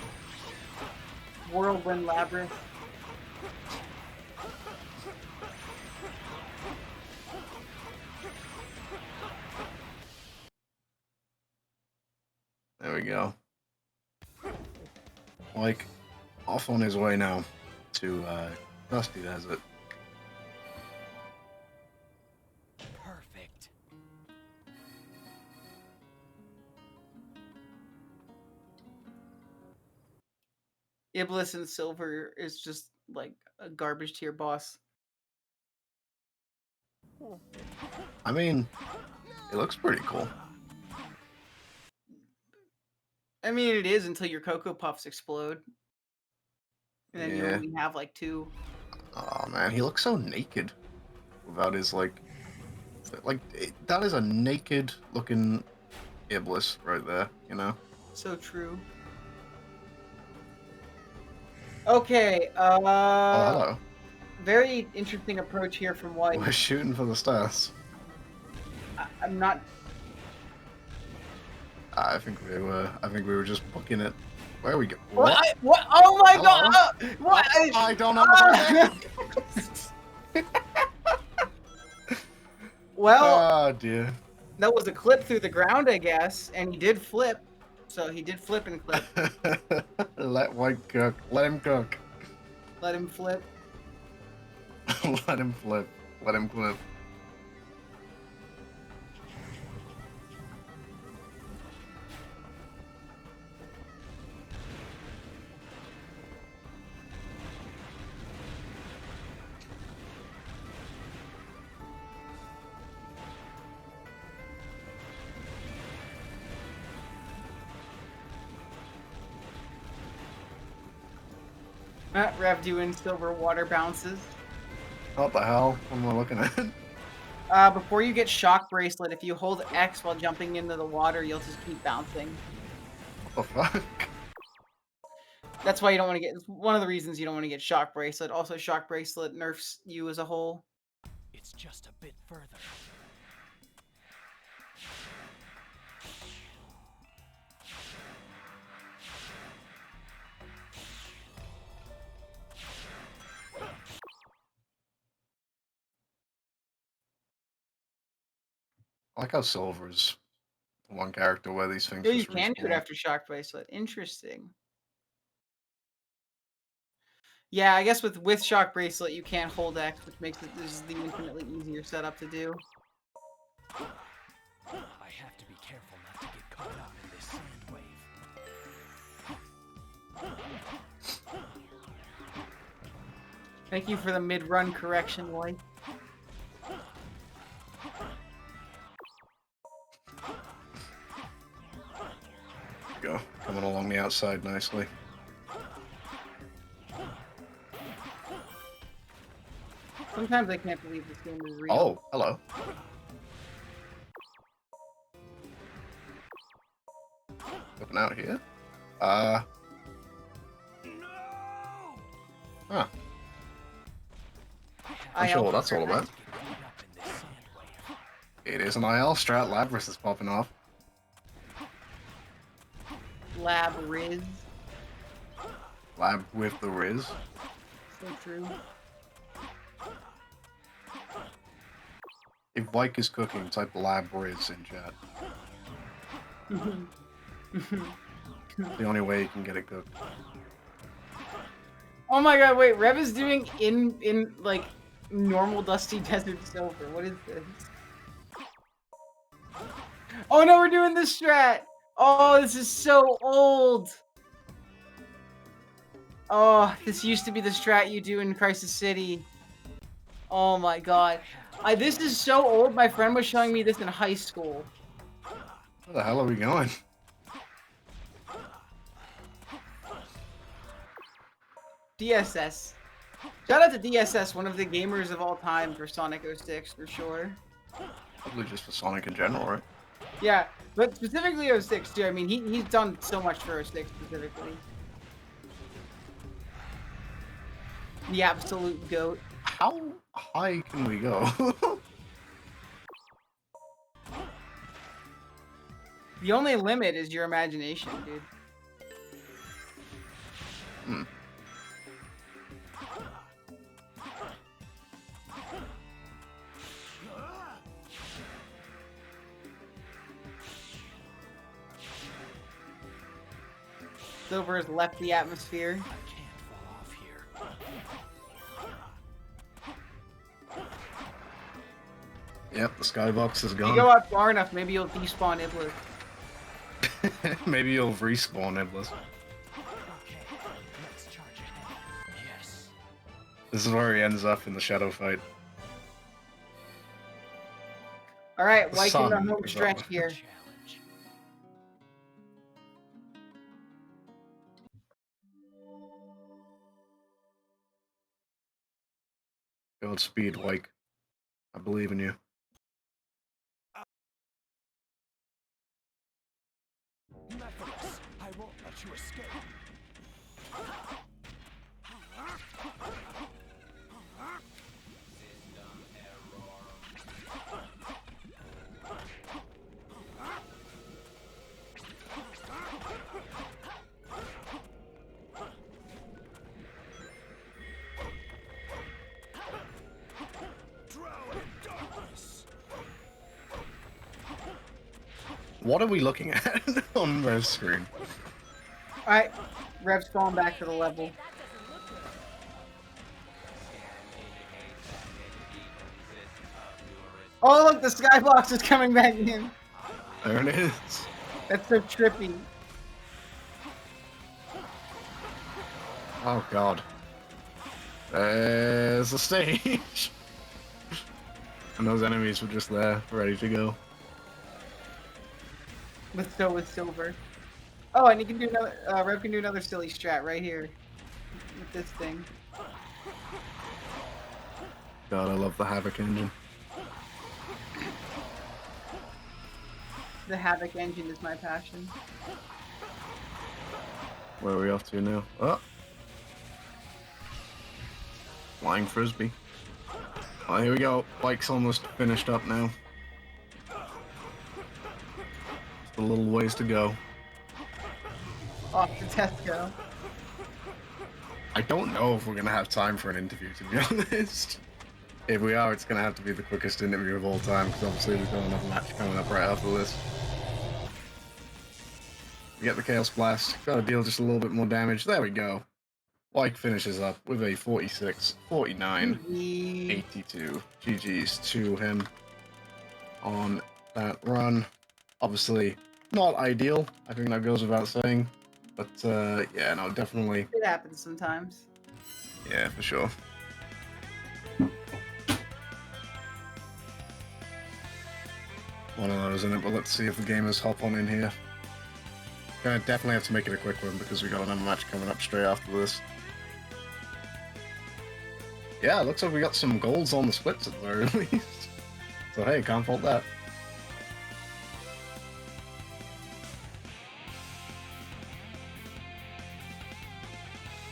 Whirlwind Labyrinth. There we go. Like, off on his way now to Dusty Desert. Perfect. Iblis and silver is just like a garbage tier boss. I mean, it looks pretty cool. I mean, it is until your Cocoa Puffs explode. And then you Yeah. only have like 2. Oh man, he looks so naked without his that is a naked looking Iblis right there, you know? So true. Okay, Oh, hello. very interesting approach here from White. We're shooting for the stars. I'm not. I think we were just booking it. Where we go? What? What? Oh my Hello? god! What? I don't understand. Well, Oh dear. that was a clip through the ground, I guess, and he did flip. So he did flip and clip. Let White cook. Let him cook. Let him flip. Let him flip. Let him clip. Rev doing silver water bounces. What the hell? What am I looking at? Before you get shock bracelet, if you hold X while jumping into the water, you'll just keep bouncing. What the fuck? That's why you don't want to get. It's one of the reasons you don't want to get shock bracelet. Also, shock bracelet nerfs you as a whole. It's just a bit further. I like how Silver's the one character where these things Yeah, you just can do it respawn. after shock bracelet. Interesting. Yeah, I guess with shock bracelet you can't hold X, which makes this is the infinitely easier setup to do. I have to be careful not to get caught up in this sand wave. Thank you for the mid-run correction, Lloyd. outside nicely. Sometimes I can't believe this game is real. Oh, hello. Open out here. Huh. I'm sure what that's all about. It is an IL strat. Labrys is popping off. Lab Riz. Lab with the Riz. So true. If Mike is cooking, type Lab Riz in chat. The only way you can get it cooked. Oh my god, wait, Rev is doing in like normal Dusty Desert Silver. What is this? Oh no, we're doing this strat! Oh, this is so old! Oh, this used to be the strat you do in Crisis City. Oh my god. This is so old, my friend was showing me this in high school. Where the hell are we going? DSS. Shout out to DSS, one of the gamers of all time for Sonic 06, for sure. Probably just for Sonic in general, right? Yeah, but specifically 06 too. I mean, he's done so much for 06 specifically. The absolute GOAT. How high can we go? The only limit is your imagination, dude. Hmm. Silver has left the atmosphere. I can't fall off here. Yep, the skybox is If you gone. go out far enough, maybe you'll despawn Iblis. Maybe you'll respawn Iblis. Okay, let's charge ahead. Yes. This is where he ends up in the shadow fight. Alright, The White sun on home is stretch up. here. Challenge. Godspeed, Wyke. I believe in you. Methodus, I won't let you escape. What are we looking at on Rev's screen? Alright, Rev's falling back to the level. Oh look, the skybox is coming back in. There it is. That's so trippy. Oh god. There's the stage. And those enemies were just there, ready to go. With Silver. Oh, and you can do another. Rev can do another silly strat right here with this thing. God, I love the Havoc engine. The Havoc engine is my passion. Where are we off to now? Oh. Flying Frisbee. Oh, here we go. Bike's almost finished up now. Just a little ways to go. Off to Tesco. I don't know if we're gonna have time for an interview, to be honest. If we are, it's gonna have to be the quickest interview of all time, because obviously we've got another match coming up right after this. We get the Chaos Blast, gotta deal just a little bit more damage. There we go. Wyke finishes up with a 46, 49, 82. GG's to him on that run. Obviously, not ideal. I think that goes without saying. But, yeah, no, definitely. It happens sometimes. Yeah, for sure. One of those in it, but let's see if the gamers hop on in here. Gonna definitely have to make it a quick one because we got another match coming up straight after this. Yeah, it looks like we got some golds on the splits at the very least. So hey, can't fault that.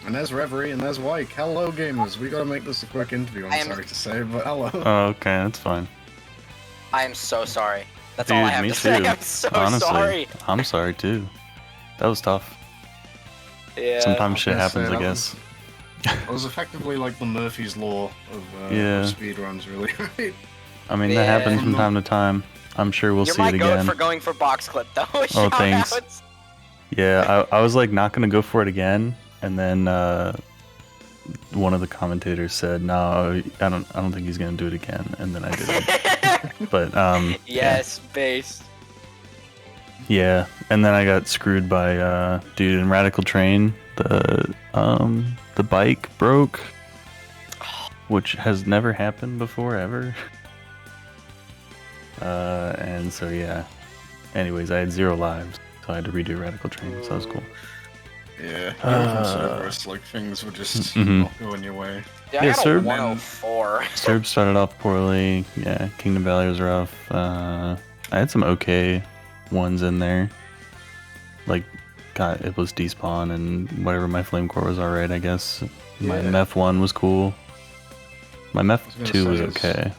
And there's Reverie, and there's Wyke. Hello, gamers. We gotta make this a quick interview, I'm sorry to say, but hello. Oh, okay, that's fine. I am so sorry. That's Dude, all I have me to say. too. I'm so Honestly, sorry. I'm sorry too. That was tough. Yeah. Sometimes shit gonna say happens, I that guess. It was effectively like the Murphy's Law of Yeah. speedruns, really, right? I mean, that Yeah. happens from time to time. I'm sure we'll You're see my it goat again. for going for box clip though. Oh, Shout thanks. outs. Yeah, I was like not gonna go for it again, and then one of the commentators said, "No, I don't think he's gonna do it again," and then I did it. But Yes, base. yeah, and then I got screwed by dude in Radical Train. The bike broke, which has never happened before ever. And so yeah. Anyways, I had 0 lives, so I had to redo Radical Train. So that was cool. Yeah, Cerberus, like things were just Mhm. not going your way. Yeah, I Yeah, got sir. a 104. Serb started off poorly. Yeah, Kingdom Valley was rough. I had some okay ones in there. Like, God, it was despawn and whatever. My flame core was alright, I guess. My Yeah. Meth 1 was cool. My Meth was gonna 2 was say it's- okay.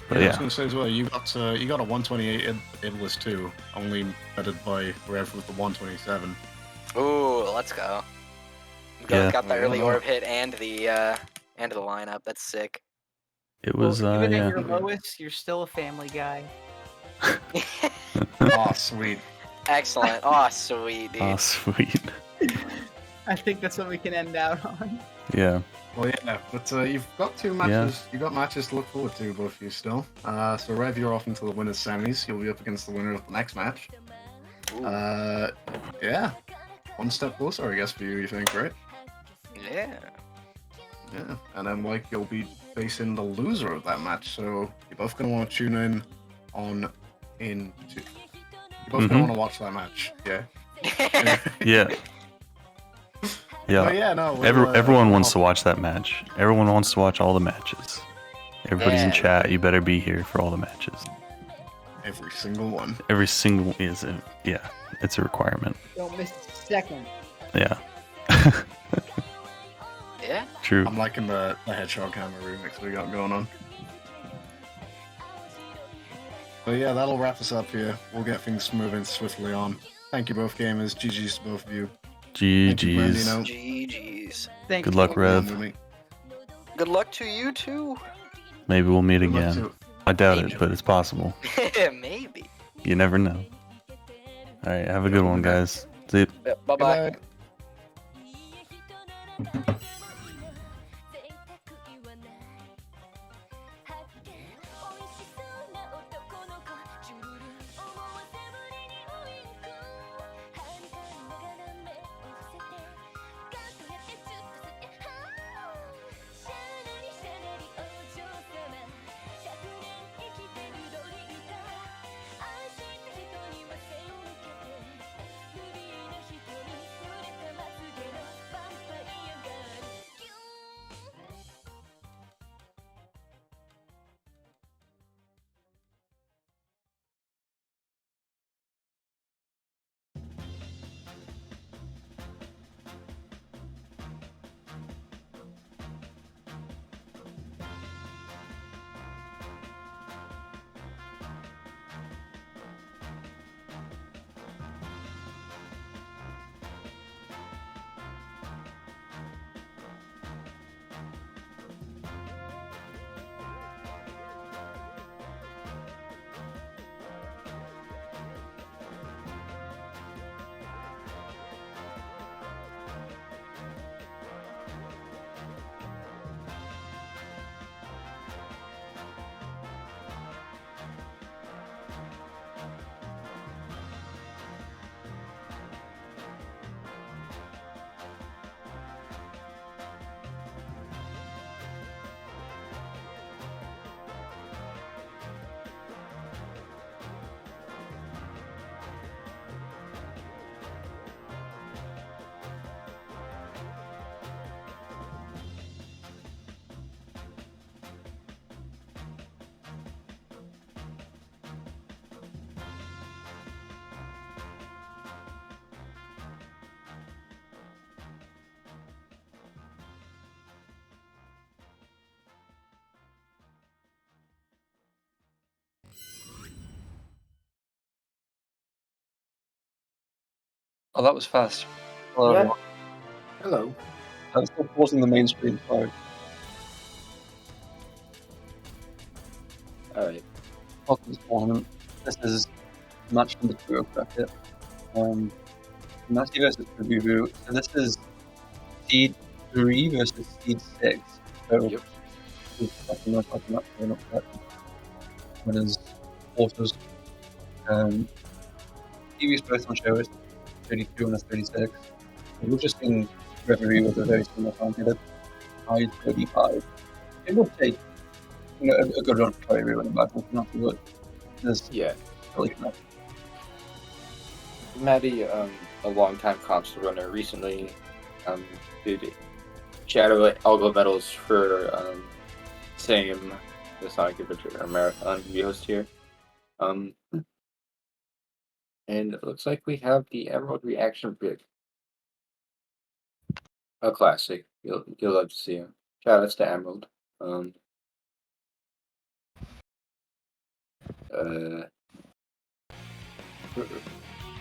But I was yeah, gonna say as well, you got a 128 Idless too, only headed by Rev with the 127. Ooh, let's go. Yeah. Got the Yeah. early orb hit and the lineup. That's sick. it was, Well, even yeah. at your lowest, you're still a family guy. Oh, sweet. Excellent. Oh, sweet, dude. Oh, sweet. I think that's what we can end out on. Yeah. Well, yeah, but you've got 2 matches. You've got matches to look forward to, both of you still. So Rev, you're off into the winners' semis. You'll be up against the winner of the next match. Ooh, Yeah, one step closer, I guess, for you. You think, right? yeah. Yeah, and then Mike, you'll be facing the loser of that match. So you're both gonna want to tune in on into. You're both gonna want to watch that match. Yeah. Yeah. Yeah. But yeah, no. Everyone wants to watch that match. Everyone wants to watch all the matches. Everybody's in Yeah. chat. You better be here for all the matches. Every single one. Every single yeah, it's a requirement. Don't miss a second. Yeah. Yeah. True. I'm liking the Hedgehog Hammer remix we got going on. But yeah, that'll wrap us up here. We'll get things moving swiftly on. Thank you both gamers. GG's to both of you. Thank you, GG's. Brandino. GG's. Thank Good you. luck, Rev. With me. Good luck to you too. Maybe we'll meet Good luck again. to- I doubt it, but it's possible. Maybe. You never know. Alright, have a good one, guys. See ya. Bye bye. Goodbye. Oh, that was fast. Hello, Yeah. everyone. Hello. I'm still pausing the main screen. Sorry. Alright. Welcome to the tournament. This is match number 2 of bracket. Matthew versus Kabubu. So this is seed 3 versus seed 6. So Yep. winners, quarters. TV's both on show is 32 and a 36. We've just seen referee with a very similar time here. High 35. It would take a good run for Kyrie winning back, not too good. There's Yeah. really good. Maddie, a long-time console runner, recently did Shadow Elbow medals for same the Sonic Adventure Marathon we host here. And it looks like we have the Emerald Reaction Pick. A classic. You'll love to see him. Shout outs to Emerald. We're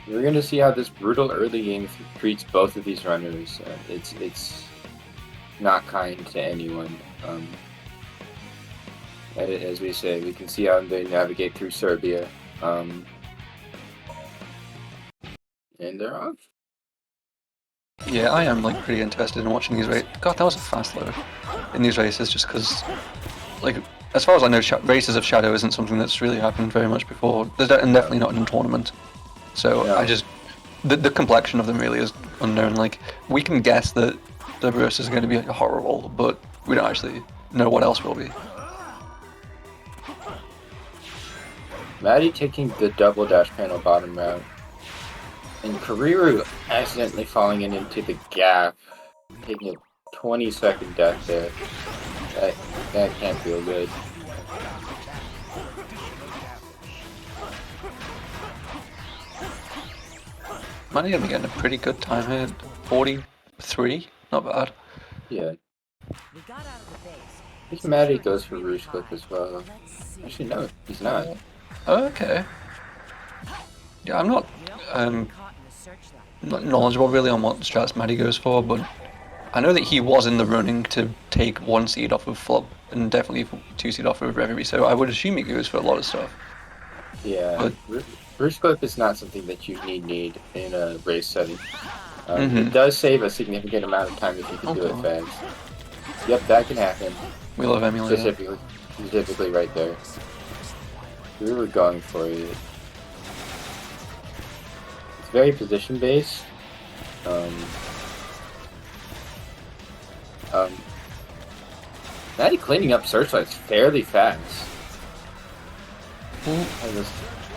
gonna see how this brutal early game treats both of these runners. It's not kind to anyone. As we say, we can see how they navigate through Serbia. And they're off. Yeah, I am like pretty interested in watching these races. God, that was a fast load in these races, just because, like, as far as I know, races of Shadow isn't something that's really happened very much before. There's definitely not in a tournament. So Yeah. I just the complexion of them really is unknown. Like, we can guess that the versus are going to be like, horrible, but we don't actually know what else will be. Maddie taking the double dash panel bottom route. And Kariru accidentally falling into the gap. Taking a 20-second death there. That can't feel good. Manny gonna be getting a pretty good time here. 43, not bad. Yeah. I think Maddie goes for Rouge Clip as well. Actually, no, he's not. Okay. Yeah, I'm not knowledgeable really on what strats Maddie goes for, but I know that he was in the running to take 1 seed off of Flop and definitely 2 seed off of Reverie, so I would assume he goes for a lot of stuff. Yeah, Rouge Clip is not something that you need in a race setting. It does save a significant amount of time if you can do it fast. Yep, that can happen. We love emulator. Specifically right there. We were going for it. It's very position based. Maddie cleaning up Searchlight's fairly fast.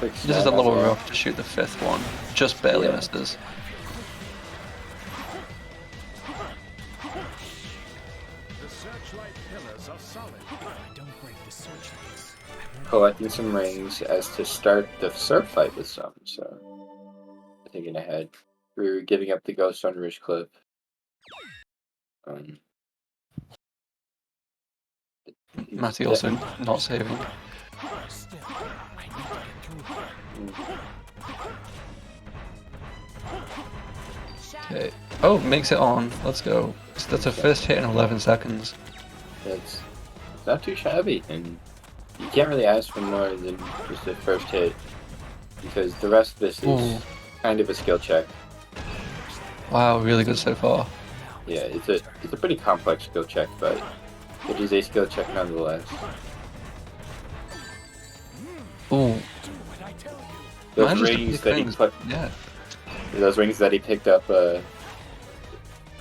This is a little rough to shoot the 5th one. Just barely misses. Collecting some rings as to start the Surf fight with some, so thinking ahead. We were giving up the Ghost on Rouge Clip. Matty also not saving. Okay. Oh, makes it on. Let's go. That's a first hit in 11 seconds. It's not too shabby, and you can't really ask for more than just a first hit, because the rest of this is kind of a skill check. Wow, really good so far. Yeah, it's a pretty complex skill check, but it is a skill check nonetheless. Ooh. Those rings that he put, those rings that he picked up,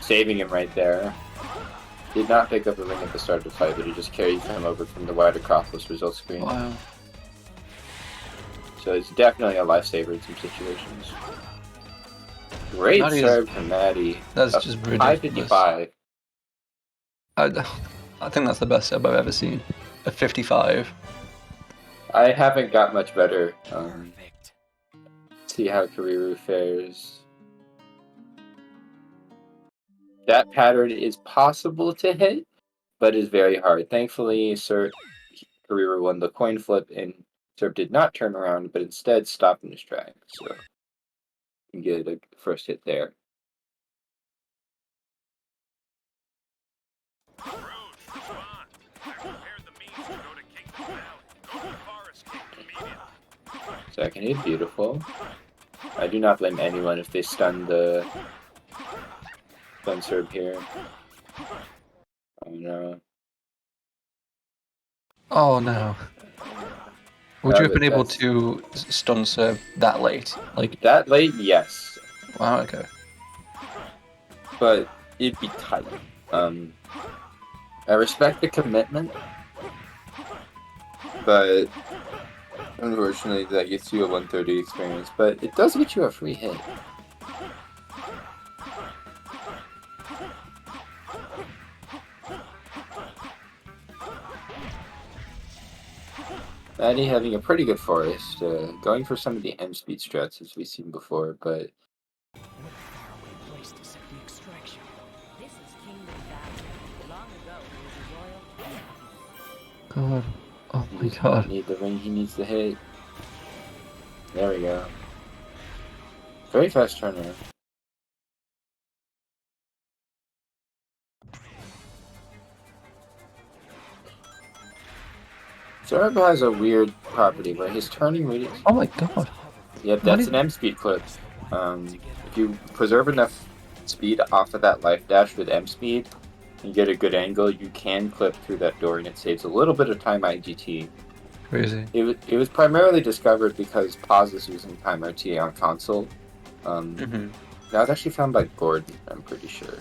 saving him right there. Did not pick up a ring at the start of the fight, but he just carried him over from the wider crossless result screen. Wow. So it's definitely a lifesaver in some situations. Great serve from Maddie. That's just ridiculous. 555. I think that's the best serve I've ever seen. A 55. I haven't got much better. See how Kariru fares. That pattern is possible to hit, but is very hard. Thankfully, Kariru won the coin flip, and Serb did not turn around, but instead stopped in his tracks. So and get a first hit there. Second hit, beautiful. I do not blame anyone if they stun the stun serve here. Oh no. Oh no. Would you have been able That's- to stun serve that late? Like, That late, yes. wow, okay. But it'd be tight. I respect the commitment, but unfortunately that gets you a 130 experience, but it does get you a free hit. Maddie having a pretty good forest, going for some of the M speed strats as we've seen before, but God. Oh he my does god. not need the ring, he needs the hit. There we go. Very fast turnaround. Zorba has a weird property where his turning radius. Oh my god. Yep, that's an M speed clip. If you preserve enough speed off of that life dash with M speed, and get a good angle, you can clip through that door, and it saves a little bit of time IGT. Crazy. It was primarily discovered because Paz is using time RTA on console. Mm-hmm. That was actually found by Gordon, I'm pretty sure.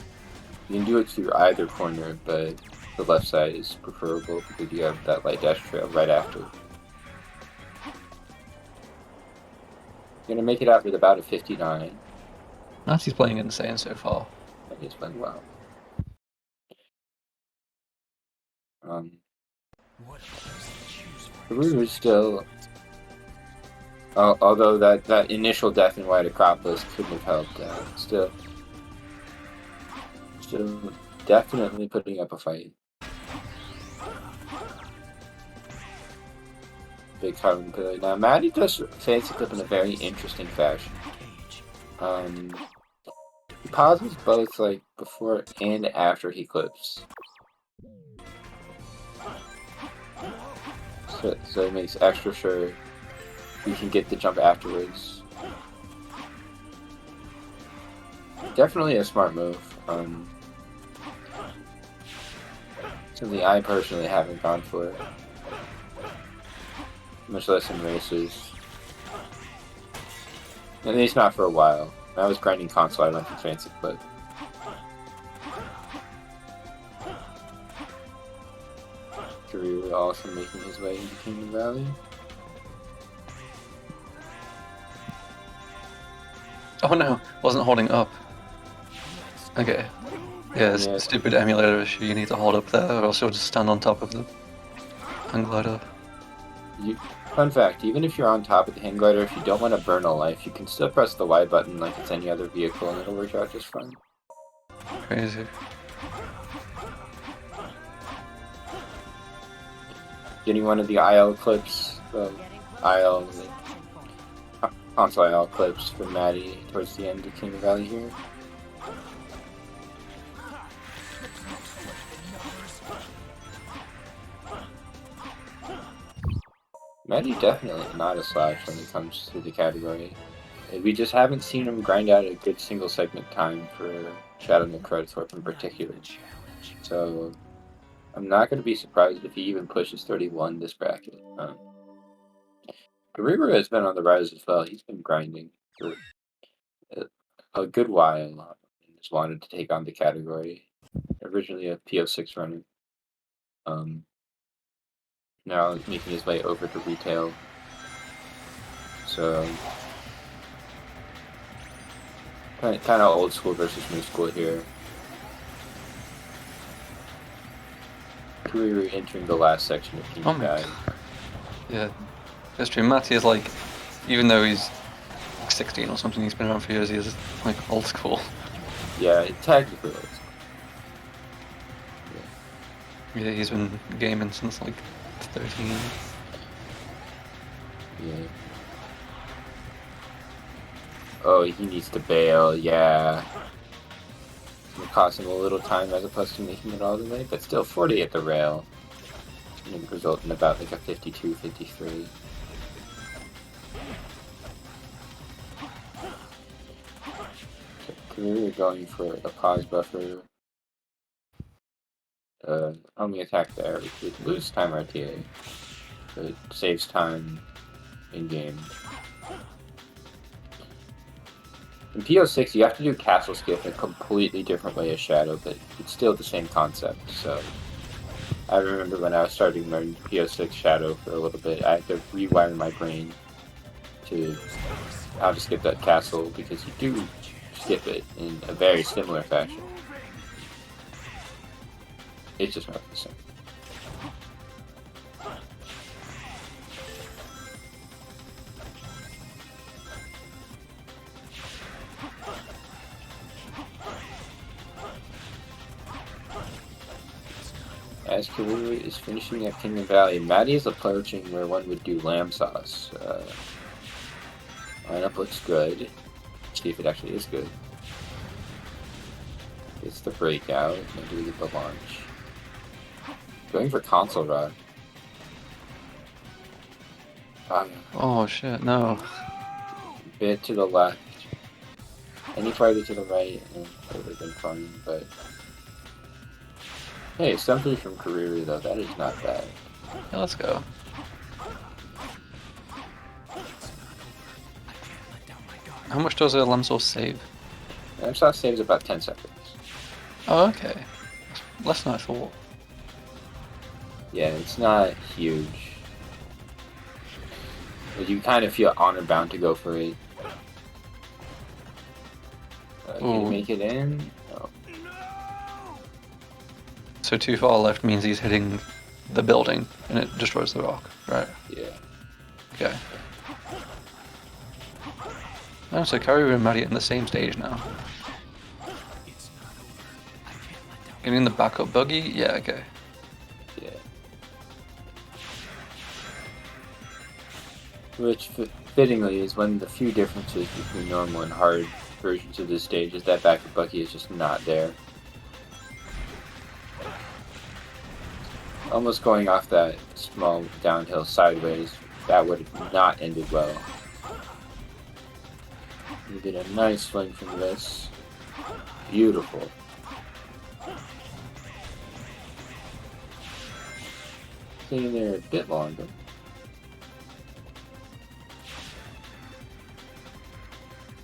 You can do it through either corner, but the left side is preferable because you have that light dash trail right after. Gonna make it out with about a 59. Natty's playing insane so far. That is playing well. Ruru is still, although that initial death in White Acropolis couldn't have helped. Still definitely putting up a fight. Big carbon pillar. Now Maddie does fancy clip in a very interesting fashion. He pauses both like before and after he clips. So it makes extra sure you can get the jump afterwards. Definitely a smart move. Something I personally haven't gone for. Much less in races. At least not for a while. When I was grinding console, I went for fancy clip. Drew also making his way into Kingdom Valley. Oh no, wasn't holding up. Okay. Yeah, it's Yeah. a stupid emulator issue. You need to hold up there, or else you'll just stand on top of the hang glider. Fun fact, even if you're on top of the hang glider, if you don't want to burn a life, you can still press the Y button like it's any other vehicle and it'll work out just fine. Crazy. Getting one of the IL clips, console IL clips from Maddie towards the end of Kingdom Valley here. Maddie definitely not a slouch when it comes to the category. We just haven't seen him grind out a good single segment time for Shadow Necrotathorpe in particular. So I'm not going to be surprised if he even pushes 31 this bracket. Guerrero has been on the rise as well. He's been grinding for a good while and just wanted to take on the category. Originally a PO6 runner. Now making his way over to retail. So kind of old school versus new school here. Guerrero entering the last section of Oh Kingdom my Valley. Yeah, that's true. Matty is like, even though he's like 16 or something, he's been around for years, he is like old school. Yeah, technically old school. Yeah, he's been gaming since like 13. Yeah. Oh, he needs to bail, yeah. It's gonna cost him a little time as opposed to making it all the way, but still 40 at the rail. It's gonna result in about like a 52, 53. So we're going for a pause buffer. Only attack there. We could lose time RTA, but it saves time in game. In PO6, you have to do castle skip in a completely different way as Shadow, but it's still the same concept. So I remember when I was starting to learn PO6 Shadow for a little bit, I had to rewire my brain to how to skip that castle, because you do skip it in a very similar fashion. It's just not the same. As Karuru is finishing at Kingdom Valley, Maddie is approaching where one would do lamb sauce. Lineup looks good. Let's see if it actually is good. It's the breakout, and do we get the launch? Going for console rod. Oh shit, no. Bit to the left. Any farther to the right, and it would have been fun, but... Hey, something from Kariri though, that is not bad. Yeah, let's go. How much does a Lamsor save? Lamsor saves about 10 seconds. Oh, okay. Less than I thought. Yeah, it's not huge. But you kind of feel honor bound to go for it. Can you make it in? No. So too far left means he's hitting the building and it destroys the rock, right? Yeah. Okay. Oh, so Karuru and Maddie are in the same stage now. Getting the backup buggy? Yeah, okay. Yeah. Which, fittingly, is one of the few differences between normal and hard versions of this stage, is that backup buggy is just not there. Almost going off that small downhill sideways, that would have not ended well. You did a nice swing from this. Beautiful. Staying there a bit longer.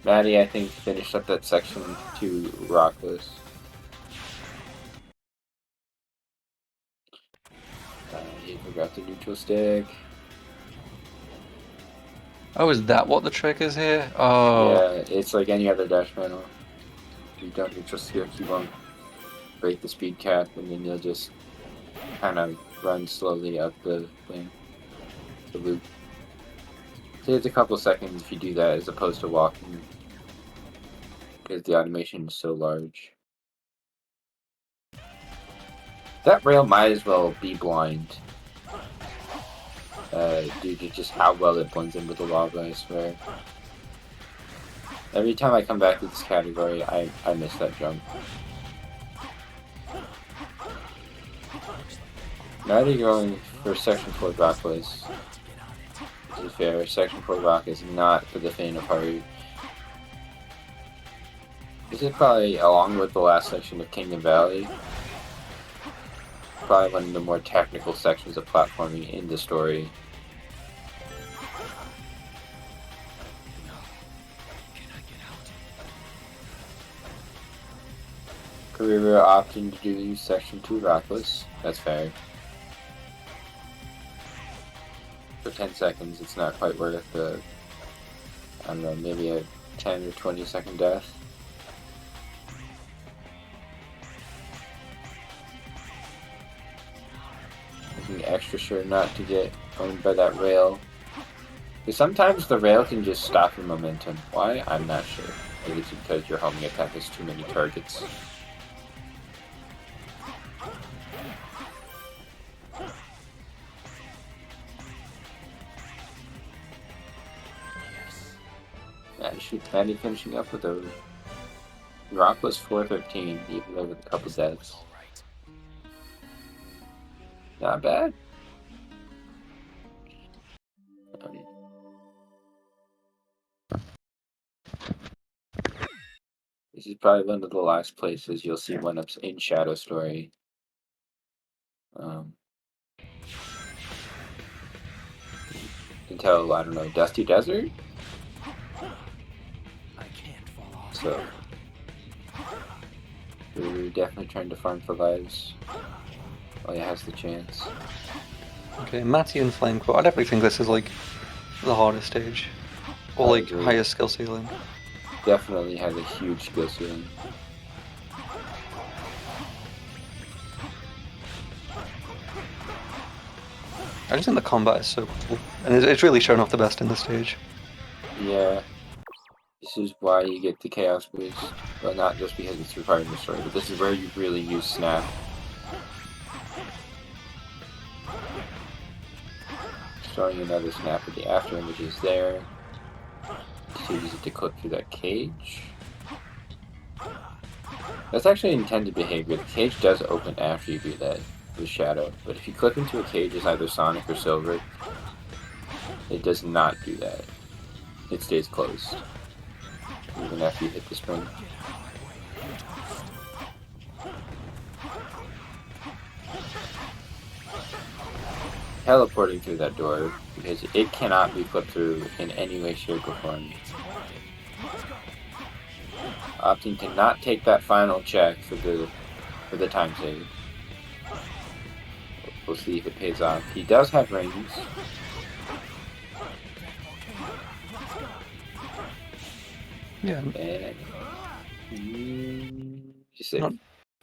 Maddie, I think, finished up that section too rockless. He forgot the neutral stick. Oh, is that what the trick is here? Oh. Yeah, it's like any other dash panel. If you don't neutral stick, you won't break the speed cap, and then you'll just kind of run slowly up the thing, the loop. Saves a couple seconds if you do that, as opposed to walking, because the automation is so large. That rail might as well be blind, due to just how well it blends in with the lava, I swear. Every time I come back to this category, I miss that jump. Now they're going for Section 4 Rockless. To be fair, Section 4 Rock is not for the faint of heart. This is probably, along with the last section of Kingdom Valley, probably one of the more technical sections of platforming in the story. Karuru opting to do Section 2 Rockless. That's fair. For 10 seconds, it's not quite worth the, I don't know, maybe a 10 or 20 second death. Making extra sure not to get owned by that rail. Because sometimes the rail can just stop your momentum. Why? I'm not sure. Maybe it's because your homing attack has too many targets. Maddie finishing up with a rockless 413, even though with a couple deaths. Not bad. This is probably one of the last places you'll see 1-ups in Shadow Story. Until, I don't know, Dusty Desert? So, we're definitely trying to farm for lives while he has the chance. Okay, Matty and Flamecore. I definitely think this is like the hardest stage. Or I like agree. highest skill ceiling. Definitely has a huge skill ceiling. I just think the combat is so cool. And it's really shown off the best in this stage. Yeah. This is why you get the Chaos Boost. Well, not just because it's required in the story, but this is where you really use Snap. Throwing another Snap at the after image is there. To use it to clip through that cage. That's actually intended behavior. The cage does open after you do that with Shadow, but if you clip into a cage as either Sonic or Silver, it does not do that. It stays closed, even after you hit the spring. Teleporting through that door, because it cannot be clipped through in any way, shape, or form. Opting to not take that final check for the time save. We'll see if it pays off. He does have rings. Yeah. And he's safe.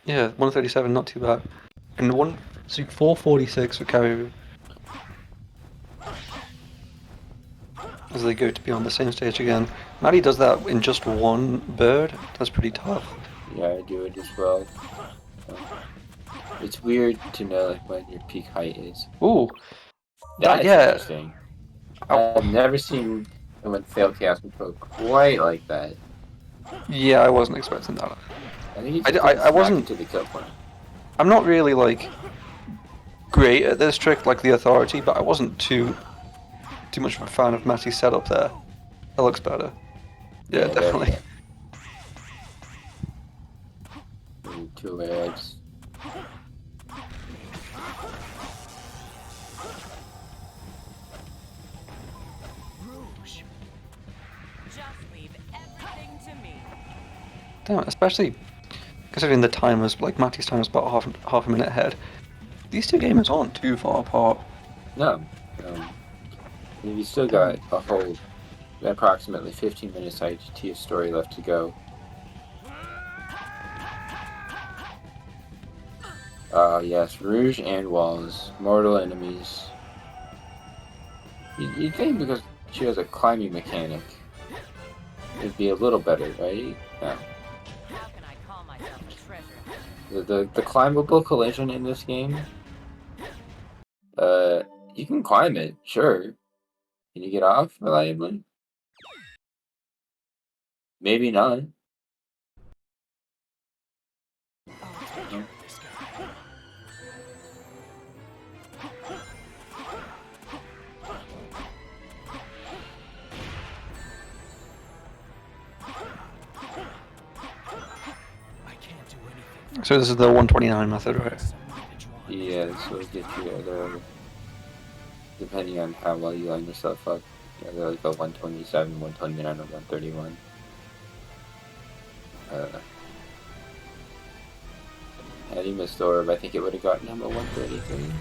Yeah, 137, not too bad. And 446 for Karyu. As they go to be on the same stage again. Maddie does that in just one bird. That's pretty tough. Yeah, I do it as well. It's weird to know like when your peak height is. Ooh. That's Yeah. interesting. I've never seen someone fail Chaos Control quite like that. Yeah, I wasn't expecting that. I think I wasn't to the kill point. I'm not really like great at this trick like the Authority, but I wasn't too much of a fan of Matty's setup there. It looks better. Yeah, definitely. 2 eggs. Damn, especially considering the time was like Matty's time was about half a minute ahead. These two gamers aren't too far apart. No. You still got a whole approximately 15 minutes IGT story left to go. Yes, Rouge and Walls, mortal enemies. You'd think because she has a climbing mechanic, it'd be a little better, right? No. The climbable collision in this game, you can climb it, sure. Can you get off reliably? Maybe not. No. So this is the 129 method, right? Yeah, this will get you either, depending on how well you line yourself up, either like a 127, 129, or 131. Had he missed the orb, I think it would have gotten him a 133.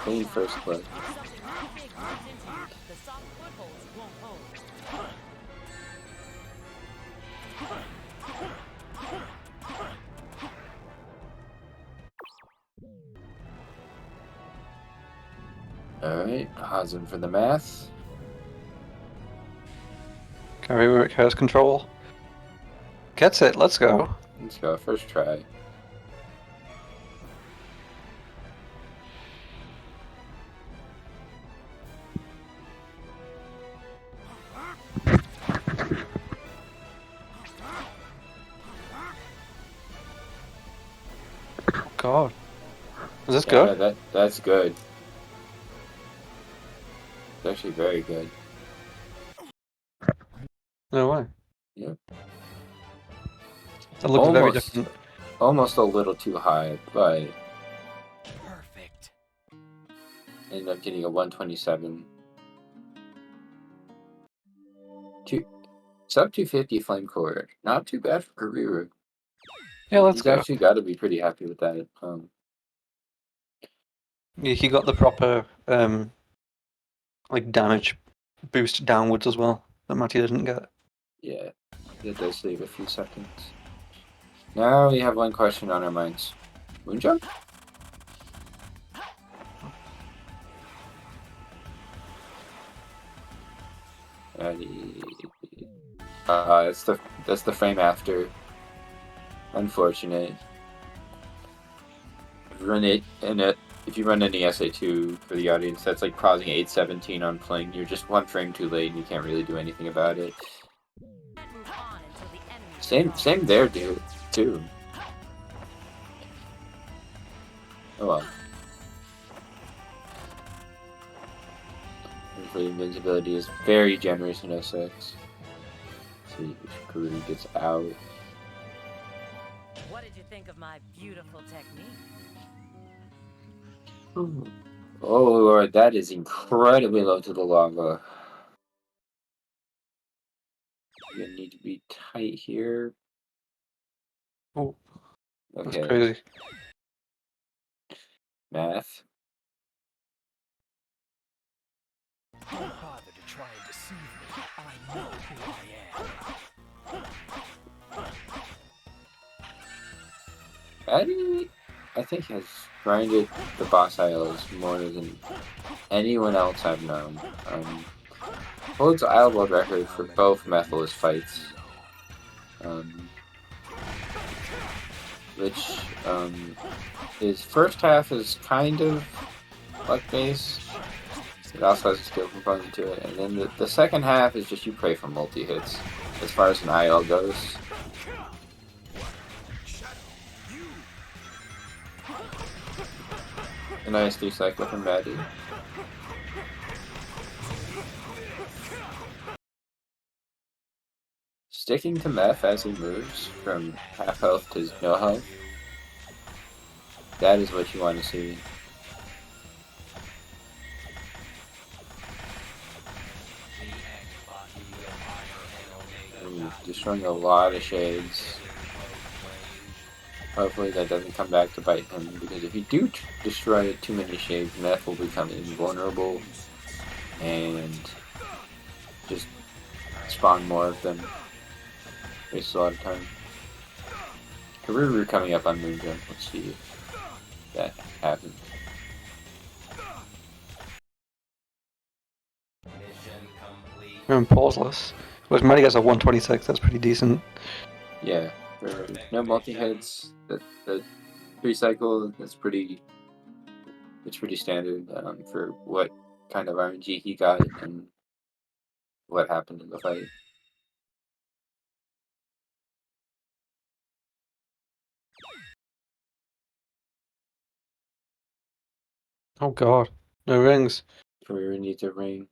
Clean first clip. Alright, pausing for the math. Karyu has control. Gets it, let's go. Let's go, first try. god. Is this Yeah, good? that's good. It's actually very good. No way. Yeah. That looks very different. Almost a little too high, but Perfect. ended up getting a 127. Sub 250 flame core. Not too bad for Kariru. Yeah, let's He's go. actually got to be pretty happy with that. Yeah, he got the proper like damage boost downwards as well that Matty didn't get. Yeah, it does save a few seconds. Now we have one question on our minds. Moonjump? That's the frame after. Unfortunate. Run it, and if you run any SA2 for the audience, that's like pausing 817 on playing. You're just one frame too late, and you can't really do anything about it. Same there, dude. Too. Oh well. Hopefully invincibility is very generous in 06. See if Karuri gets out. What did you think of my beautiful technique? Oh lord, that is incredibly low to the lava. You're gonna need to be tight here. Oh, that's Okay, crazy. math. Don't bother to try and deceive me. I know who I am. I think has grinded the boss isles more than anyone else I've known. Holds the Isle World record for both Methless fights. Which, his first half is kind of luck-based. It also has a skill component to it. And then the second half is just you pray for multi-hits, as far as an IL goes. A nice 3-cycle from Maddie. Sticking to Meth as he moves from half health to no health. That is what you want to see. Ooh, destroying a lot of shades. Hopefully that doesn't come back to bite him, because if you do destroy too many shades, Meth will become invulnerable and just spawn more of them. Wastes a lot of time. Karuru coming up on Moonjump. Let's see if that happens. And pauseless. Whereas Matty gets a 126, that's pretty decent. Yeah, for no multi-hits, the 3-cycle, it's pretty standard for what kind of RNG he got and what happened in the fight. Oh god. No rings. Karuru needs a ring.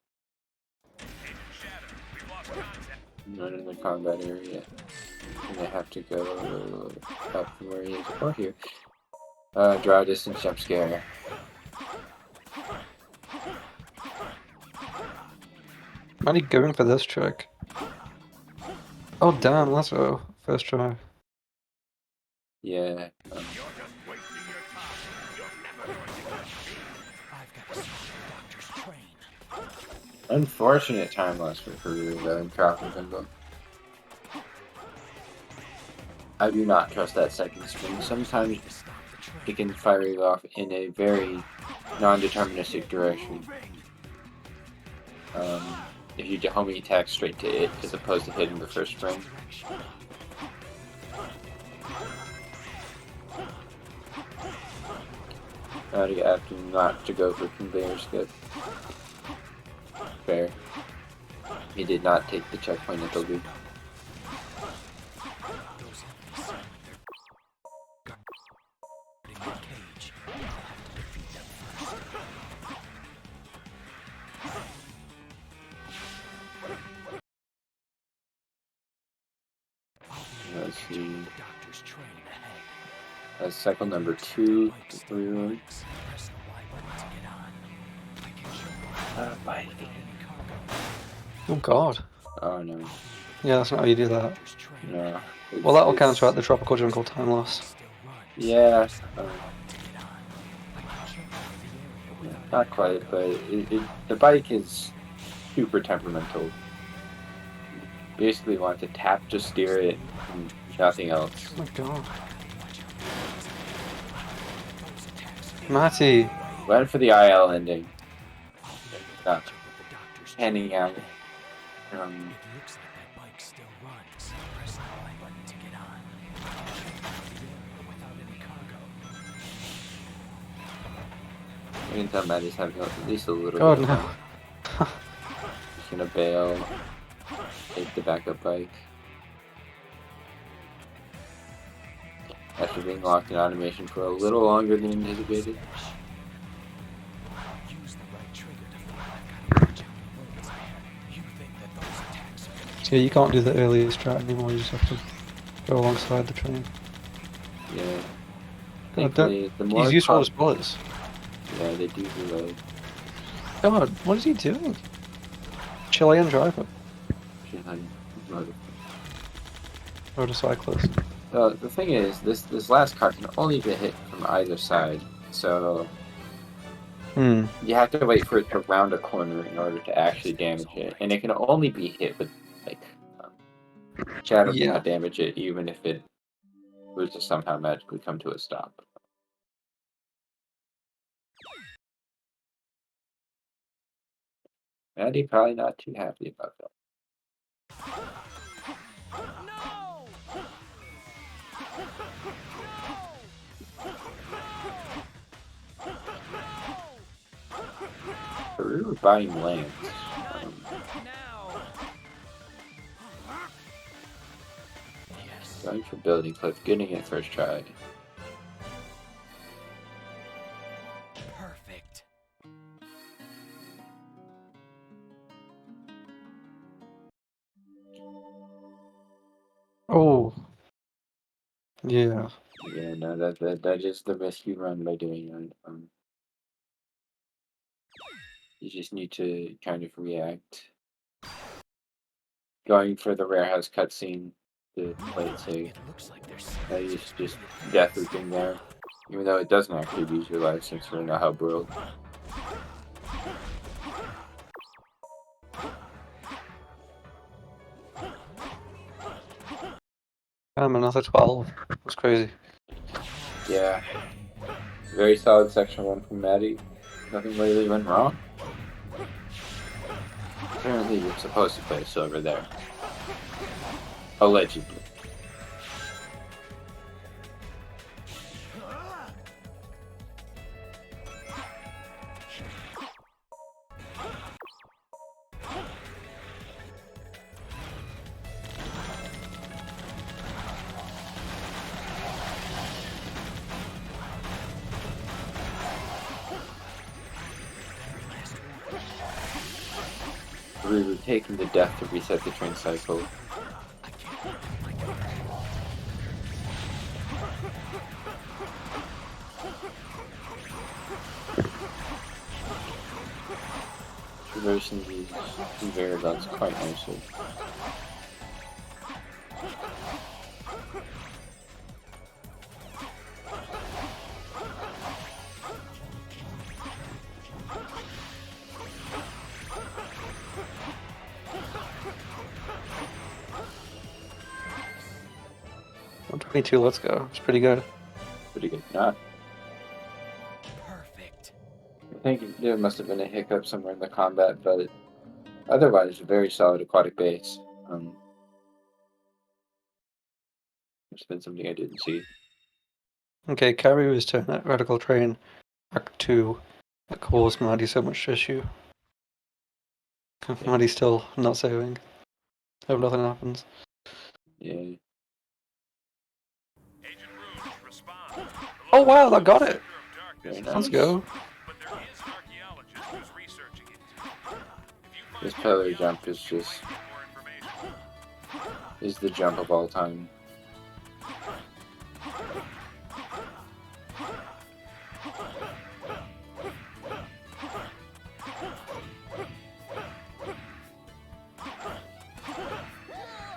Not in the combat area. And they have to go up from where he is, or here. Draw distance jump scare. Matty going for this trick. Oh damn, that's a first try. Yeah. I've got a doctor's train. Unfortunate time loss for Karuru though in Crowd Combo. I do not trust that second string. Sometimes it can fire you off in a very non-deterministic direction. If you homie attack straight to it as opposed to hitting the first string. Now you have to not to go for conveyor skip. Fair. He did not take the checkpoint at the loop. Let's see. That's cycle number 2. Bye. Oh god. Oh no. Yeah, that's not how you do that. No. Well, that'll counteract the tropical jungle time loss. Yeah. Not quite, but the bike is super temperamental. Basically want to tap to steer it and nothing else. Oh my god. Matty! Went for the IL ending. Not panning out. I can tell Maddie's having at least a little God, bit of no. fun. He's gonna bail. Take the backup bike. After being locked in automation for a little longer than anticipated. Yeah, you can't do the early strat anymore, you just have to go alongside the train. Yeah. God, Thankfully, the more he's used all his pop- bullets. Yeah, they do reload. God, what is he doing? Chilean driver. Motorcyclist. The thing is, this last card can only be hit from either side, so you have to wait for it to round a corner in order to actually damage it, and it can only be hit with shadow Yeah. cannot damage it, even if it was to somehow magically come to a stop. Maddie probably not too happy about that. We were buying lands. Going for building cliff, getting it first try. Perfect. Oh. Yeah. Yeah, no, that is the risk you run by doing it. You just need to kind of react. Going for the warehouse cutscene to play it safe. That is just death looping there. Even though it doesn't actually use your life since you're in a hub world. Another 12. That's crazy. Yeah. Very solid section 1 from Maddie. Nothing really went wrong. Apparently you're supposed to play silver there. Allegedly. We were taking the death to reset the train cycle. Traversing these conveyor belts quite nicely. Me too, let's go. It's pretty good. Pretty good. Not. Perfect. I think there must have been a hiccup somewhere in the combat, but otherwise, a very solid aquatic base. There's been something I didn't see. Okay, Carrier's turn at Radical Train, Act 2. That caused Maddie so much issue. Maddie's still not saving. Hope nothing happens. Yeah. Oh wow, that got it! Very Let's nice. go. This pillar jump is just... is the jump of all time.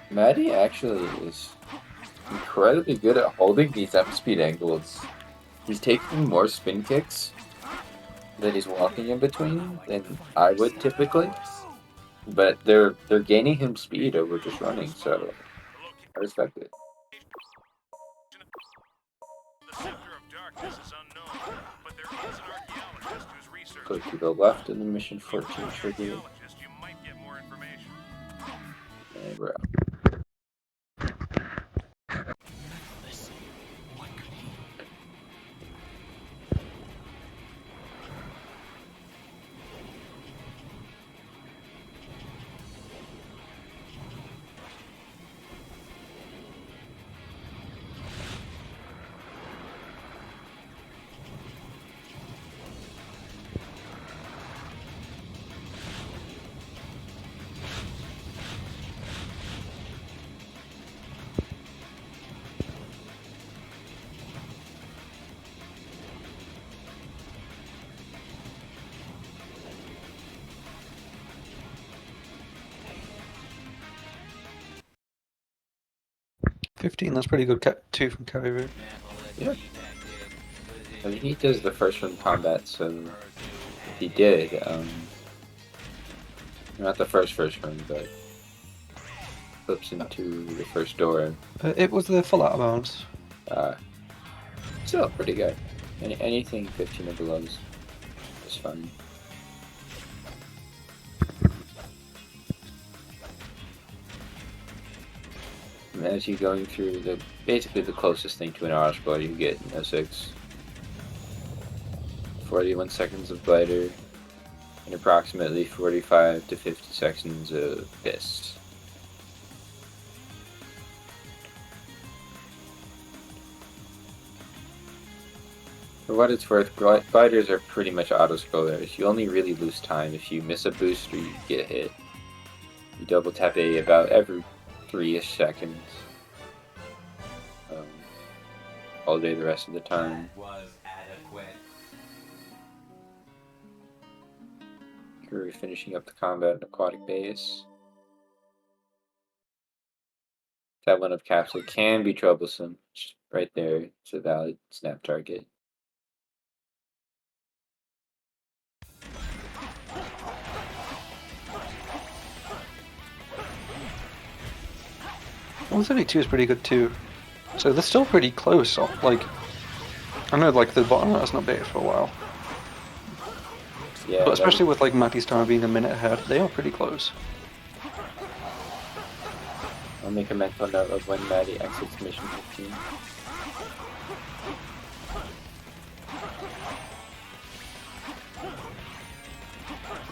Maddie actually is incredibly good at holding these up speed angles. He's taking more spin kicks that he's walking in between than I would typically. But they're gaining him speed over just running, so I respect it. Go to the left in the mission 14 trigger. And we're out. $15, that's pretty good. 2 from Caribou. Yeah. I mean, he does the first run combat, so if he did, not the first run, but flips into the first door. It was the full out of bounds. Still pretty good. Anything 15 or below is fine. And as you're going through basically the closest thing to an auto scroll you get in 06. 41 seconds of glider and approximately 45 to 50 seconds of piss. For what it's worth, gliders are pretty much auto-scrollers. You only really lose time if you miss a boost or you get hit. You double tap A about every 3-ish seconds. All day the rest of the time. You're finishing up the combat in aquatic base. That one of capsule can be troublesome. Just right there, it's a valid snap target. Well, 32 is pretty good too. So they're still pretty close. Like, I know like the bottom has not updated for a while. Yeah, but especially with like Matty's time being a minute ahead, they are pretty close. I'll make a mental note of when Matty exits mission 15.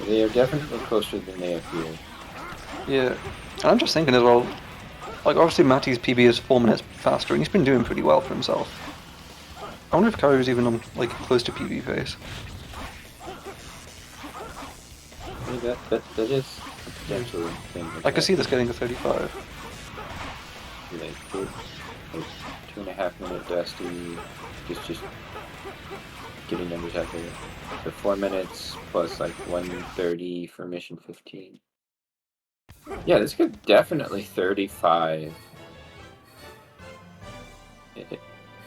They are definitely closer than they appear. Yeah, and I'm just thinking as well, like obviously Matty's PB is 4 minutes faster and he's been doing pretty well for himself. I wonder if Kairo's even on like close to PB pace. I mean, that is a potential thing. I could see this getting to 35. Like 2.5 minute Dusty, just getting numbers out there. For 4 minutes plus like 1:30 for mission 15. Yeah, this could definitely 35.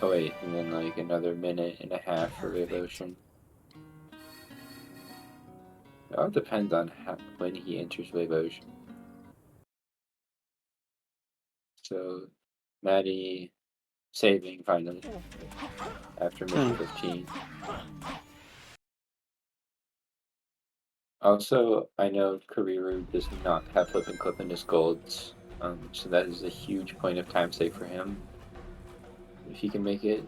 Oh wait, and then like another 1.5 for Revolution. It all depends on when he enters Revolution. So, Matty saving finally after mission 15. Also, I know Kuriru does not have Flip and Clip in his golds, so that is a huge point of time save for him. If he can make it.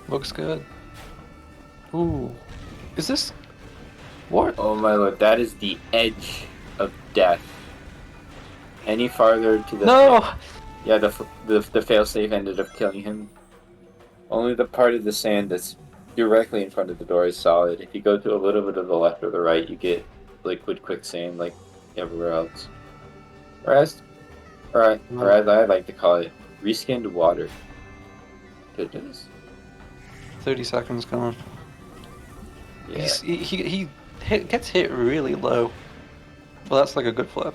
Looks good. Ooh. Is this... What? Oh my lord, that is the edge of death. Any farther to the... No! Yeah, the failsafe ended up killing him. Only the part of the sand that's directly in front of the door is solid. If you go to a little bit of the left or the right, you get liquid quicksand like everywhere else. Or as I like to call it, reskinned water. Goodness. 30 seconds gone. Yeah. He gets hit really low. Well, that's like a good flip.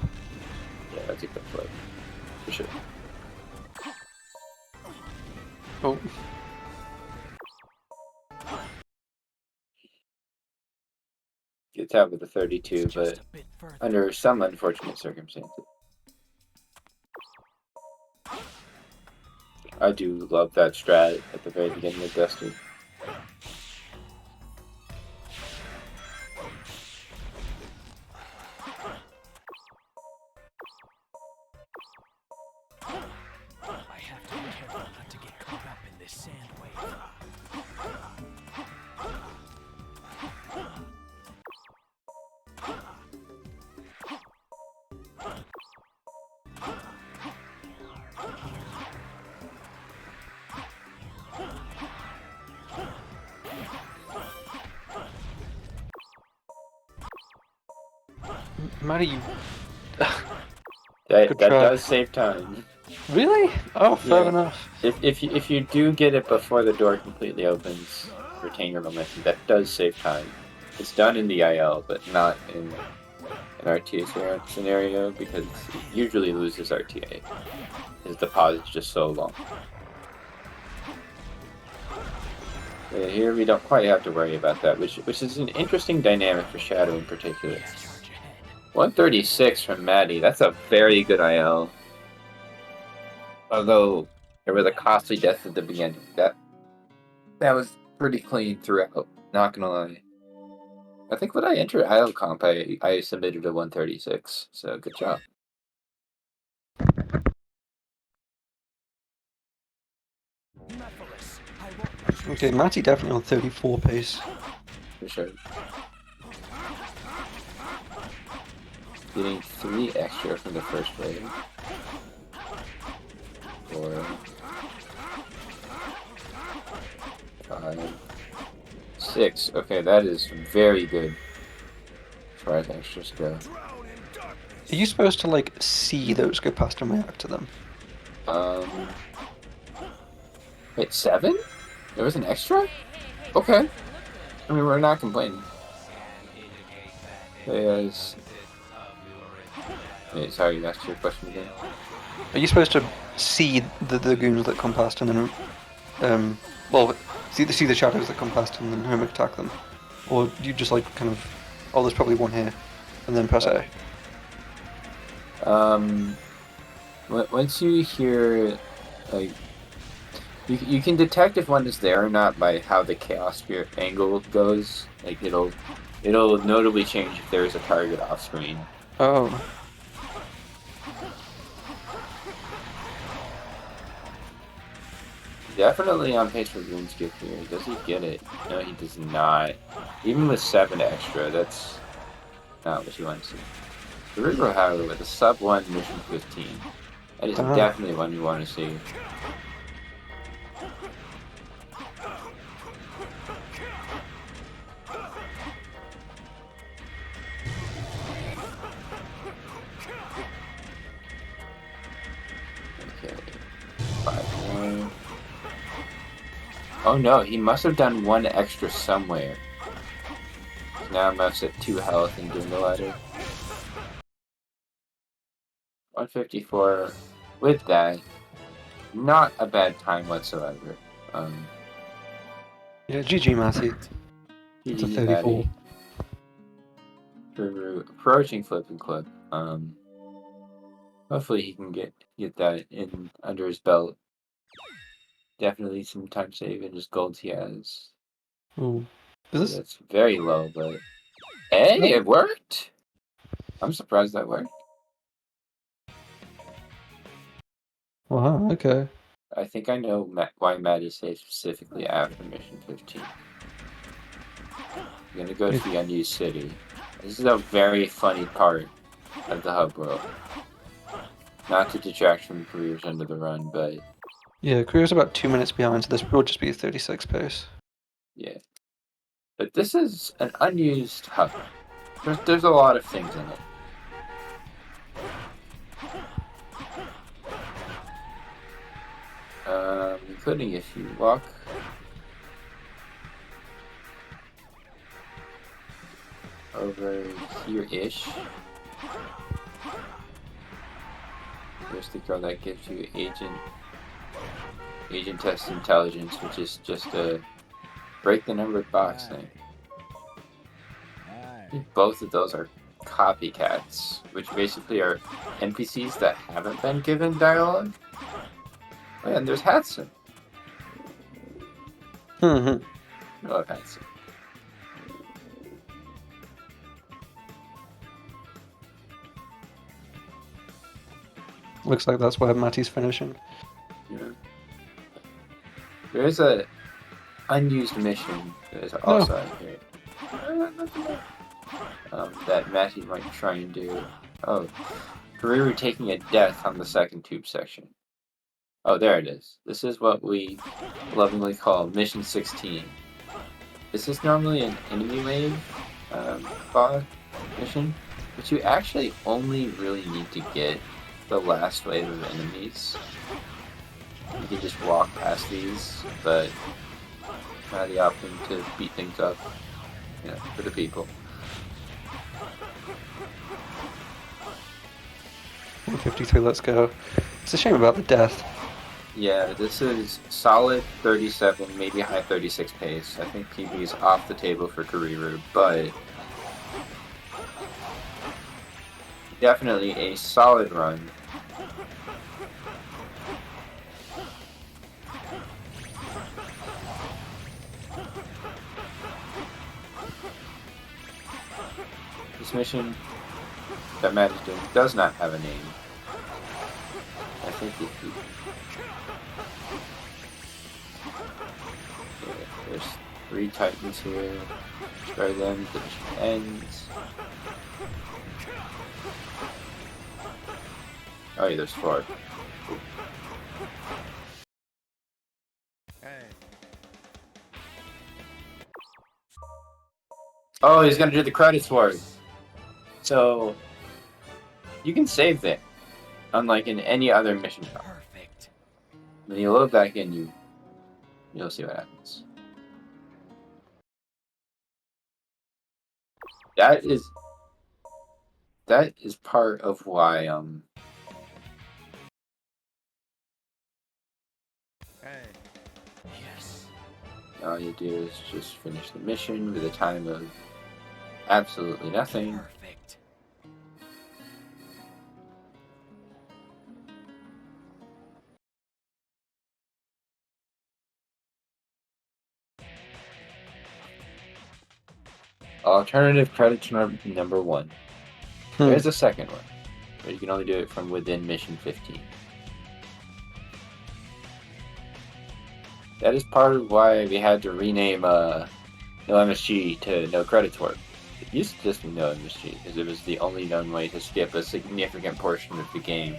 Yeah, that's a good flip. For sure. Oh. Gets out with a 32, Just but a bit further. under some unfortunate circumstances. I do love that strat at the very beginning of Destiny. I have to be careful not to get caught up in this sand wave. Maddie, you... That Good that try. does save time. Really? Oh, fair Yeah. enough. If you do get it before the door completely opens, retain your momentum. That does save time. It's done in the IL, but not in an RTA scenario because it usually loses RTA. Because the pause is just so long. Yeah, here we don't quite have to worry about that, which is an interesting dynamic for Shadow in particular. 136 from Maddie. That's a very good IL. Although there was a costly death at the beginning. That was pretty clean throughout. Not gonna lie. I think when I entered IL comp, I submitted a 136. So good job. Okay, Matty definitely on 34 pace. For sure. Getting 3 extra from the first wave. 4, 5, 6. Okay, that is very good as far as extras go. Are you supposed to, like, see those go past and react to them? Wait, 7? There was an extra? Okay. I mean, we're not complaining. Yes. Wait, sorry, you asked your question again. Are you supposed to see the goons that come past and then, well, see the shadows that come past and then hermit attack them? Or do you just, like, kind of, oh, there's probably one here, and then press A? Once you hear, like, you can detect if one is there or not by how the Chaos Spirit angle goes. Like, it'll notably change if there is a target off screen. Oh. Definitely on pace for RuneScape here. Does he get it? No, he does not. Even with 7 extra, that's not what you want to see. The River, however, with a sub 1 mission 15, that is definitely one you want to see. Okay, 5 more. Oh no, he must have done 1 extra somewhere. Now I'm at 2 health and doing the ladder. 154 with that. Not a bad time whatsoever. Yeah, GG, Matty. It's a 34. Approaching flip and clip. Hopefully he can get that in under his belt. Definitely some time save and just golds he has. Ooh. Is this? That's very low, but hey, it worked. I'm surprised that worked. Wow, okay. I think I know why Maddie saved specifically after mission 15. I'm gonna go to the unused city. This is a very funny part of the hub world. Not to detract from careers under the run, but Yeah, career's about 2 minutes behind, so this will just be a 36 pace. yeah. But this is an unused hub. There's a lot of things in it. including if you walk over here-ish. There's the girl that gives you agent test intelligence, which is just a break the numbered box thing. I think both of those are copycats, which basically are NPCs that haven't been given dialogue. Oh yeah, and there's Hatson. I love Hatson. Looks like that's where Matty's finishing. Yeah. There is a unused mission that is also out here. That Matty might try and do. Oh, Karuru taking a death on the second tube section. Oh, there it is. This is what we lovingly call Mission 16. This is normally an enemy wave boss mission, but you actually only really need to get the last wave of enemies. You can just walk past these, but not the option to beat things up, for the people. 153, let's go. It's a shame about the death. Yeah, this is solid 37, maybe high 36 pace. I think PB is off the table for Karuru, but definitely a solid run. This mission that Matt is doing does not have a name. I think there's 3 Titans here. Destroy them, the mission ends. Oh yeah, there's 4. Oh, he's gonna do the credits for it. So you can save there, unlike in any other mission. Perfect. When you load back in, you'll see what happens. That is part of why Yes. all you do is just finish the mission with a time of absolutely nothing. Perfect. Alternative credits number 1. There's a second one, but you can only do it from within mission 15. That is part of why we had to rename No MSG to No Credits Work. It used to just be No MSG because it was the only known way to skip a significant portion of the game.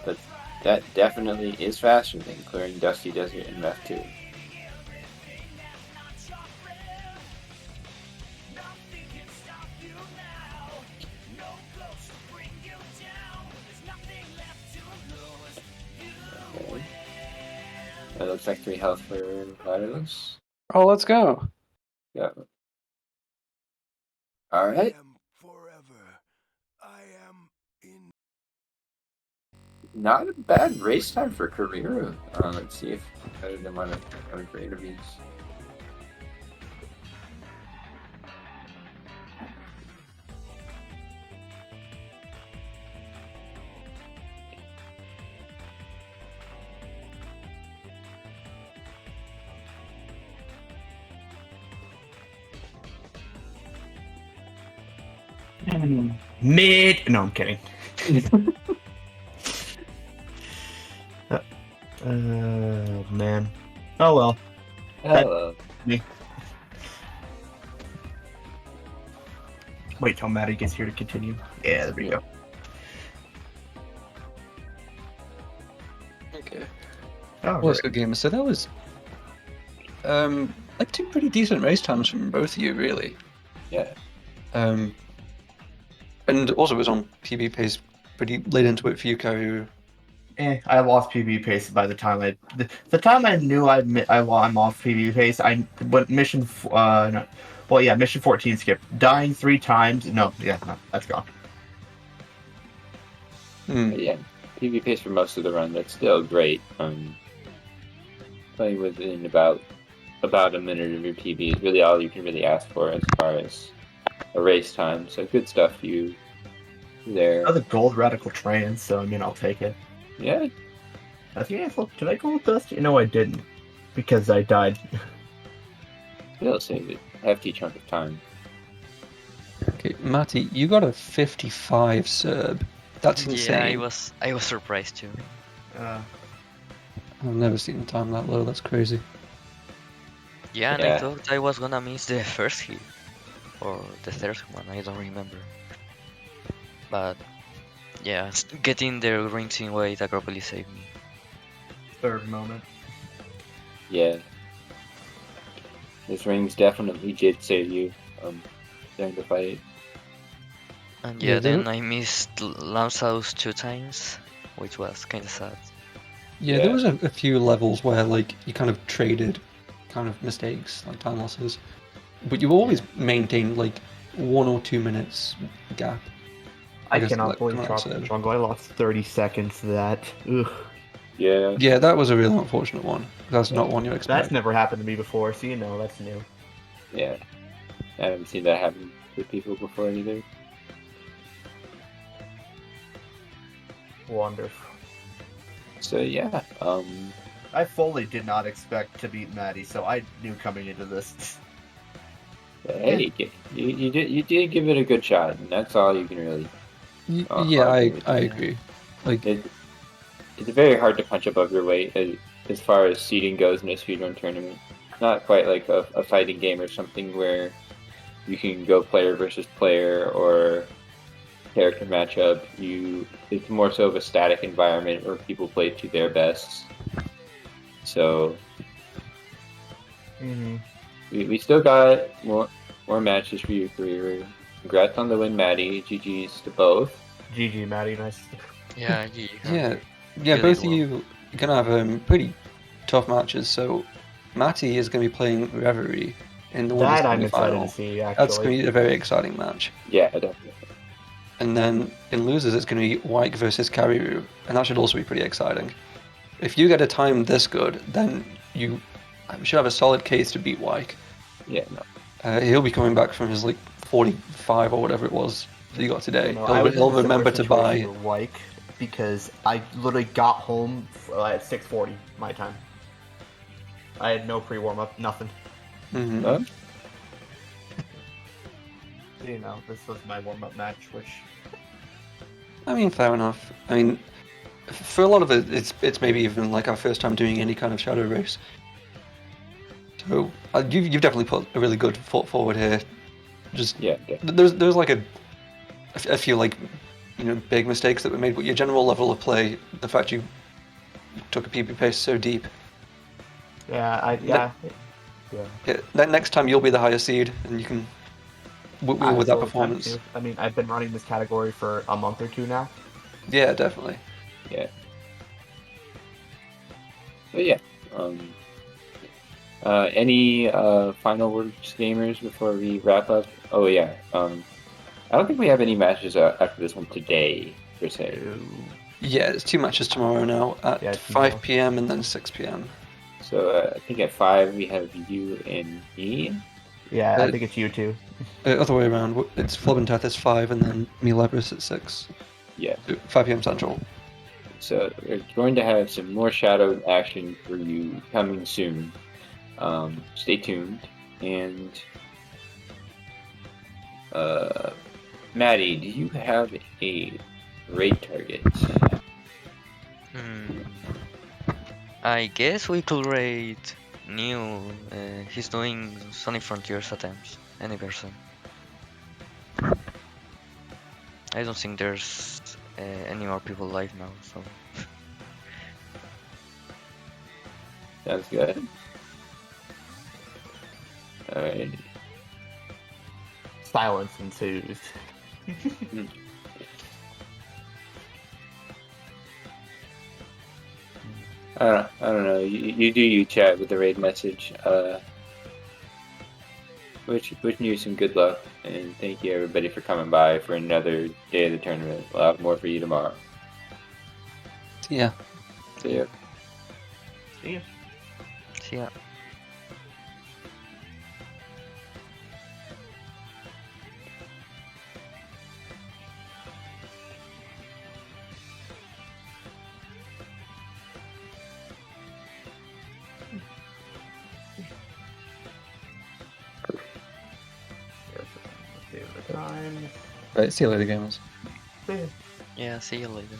But that definitely is faster than clearing Dusty Desert in Meth 2. It looks like 3 health for Vitalius. Oh, let's go. Yeah. Alright. Forever. I am in. Not a bad race time for Karuru. Let's see if better than one of for interviews. Mid. No, I'm kidding. Man. Oh well. Hello. Me. Wait till Maddie gets here to continue. Yeah, there we go. Okay. Oh, Well, it's a good game. So that was like 2 pretty decent race times from both of you, really. Yeah. And also it was on PB pace pretty late into it for you, Karu. I lost PvP pace by the time the time I knew I'm off PvP pace. I went no, well yeah, mission 14 skip, dying 3 times. No, that's gone. But yeah, PvP pace for most of the run. That's still great. Playing within about a minute of your PB is really all you can really ask for as far as a race time. So good stuff for you there. Another gold radical trans, so I mean I'll take it. Yeah. I think did I gold dust? No, I didn't, because I died. Still save it. Hefty chunk of time. Okay, Matty, you got a 55 Serb. That's insane. Yeah, I was surprised too. I've never seen a time that low. That's crazy. Yeah, and Yeah. I thought I was gonna miss the first hit or the third one. I don't remember. But yeah, getting the rinsing weight probably saved me. Third moment. Yeah. This rings definitely did save you during the fight. And Yeah, yeah, there- then I missed Lamsaus 2 times, which was kind of sad. Yeah, there was a few levels where like you kind of traded kind of mistakes, like time losses, but you always maintained like 1 or 2 minutes gap. I guess cannot that believe come out Tropical Serb. Jungle. I lost 30 seconds to that. Ugh. Yeah. Yeah, that was a really unfortunate one. That's not one you expect. That's never happened to me before, so you know that's new. Yeah. I haven't seen that happen with people before either. Wonderful. So yeah. I fully did not expect to beat Maddie, so I knew coming into this. Hey, you did give it a good shot, and that's all you can really. Yeah, argue with. I agree. Like, It's very hard to punch above your weight as far as seeding goes in a speedrun tournament. Not quite like a fighting game or something where you can go player versus player or character matchup. It's more so of a static environment where people play to their best. So we still got more matches for your career. Congrats on the win, Maddie. GG's to both. GG, Maddie. Nice. Yeah, yeah, Really both well. of you are gonna have pretty tough matches. So, Matty is gonna be playing Reverie in the women's That I'm excited semi-final. to see, That's gonna actually. be a very exciting match. Yeah, definitely. And then in losers, it's going to be Wyke versus Kariru, and that should also be pretty exciting. If you get a time this good, then you should have a solid case to beat Wyke. Yeah, no. He'll be coming back from his like 45 or whatever it was that he got today. I was He'll in a remember to similar buy. situation with Wyke because I literally got home at 6:40 my time. I had no pre-warm up, nothing. Mhm. Huh? You know, this was my warm-up match, which I mean, fair enough. I mean, for a lot of it, it's maybe even like our first time doing any kind of shadow race. So you've definitely put a really good foot forward here. Just Yeah. there's like a few like big mistakes that were made, but your general level of play, the fact you took a PB pace so deep. yeah. That next time you'll be the higher seed, and you can with that I will attempt performance. to. I mean, I've been running this category for a month or two now. Yeah, definitely. Yeah. But yeah. Any final words, gamers, before we wrap up? Oh yeah. I don't think we have any matches after this one today, per se. Yeah, it's 2 matches tomorrow now at Yeah, 5 p.m. and then 6 p.m. So I think at 5 we have you and me. Yeah, I think it's you too. Other way around, it's Flub and Teth is 5 and then me Lebris at 6. Yeah. 5 p.m. Central. So we're going to have some more shadow action for you coming soon. Stay tuned. And Maddie, do you have a raid target? I guess we could rate New. He's doing Sonic Frontiers attempts. Any person. I don't think there's any more people live now, so. Sounds good. Alright. Silence ensues. I don't know. You do you chat with the raid message. Wishing you some good luck, and thank you everybody for coming by for another day of the tournament. We'll have more for you tomorrow. Yeah. See ya. See ya. See ya. Time. Right, see you later, gamers. Yeah, see you later.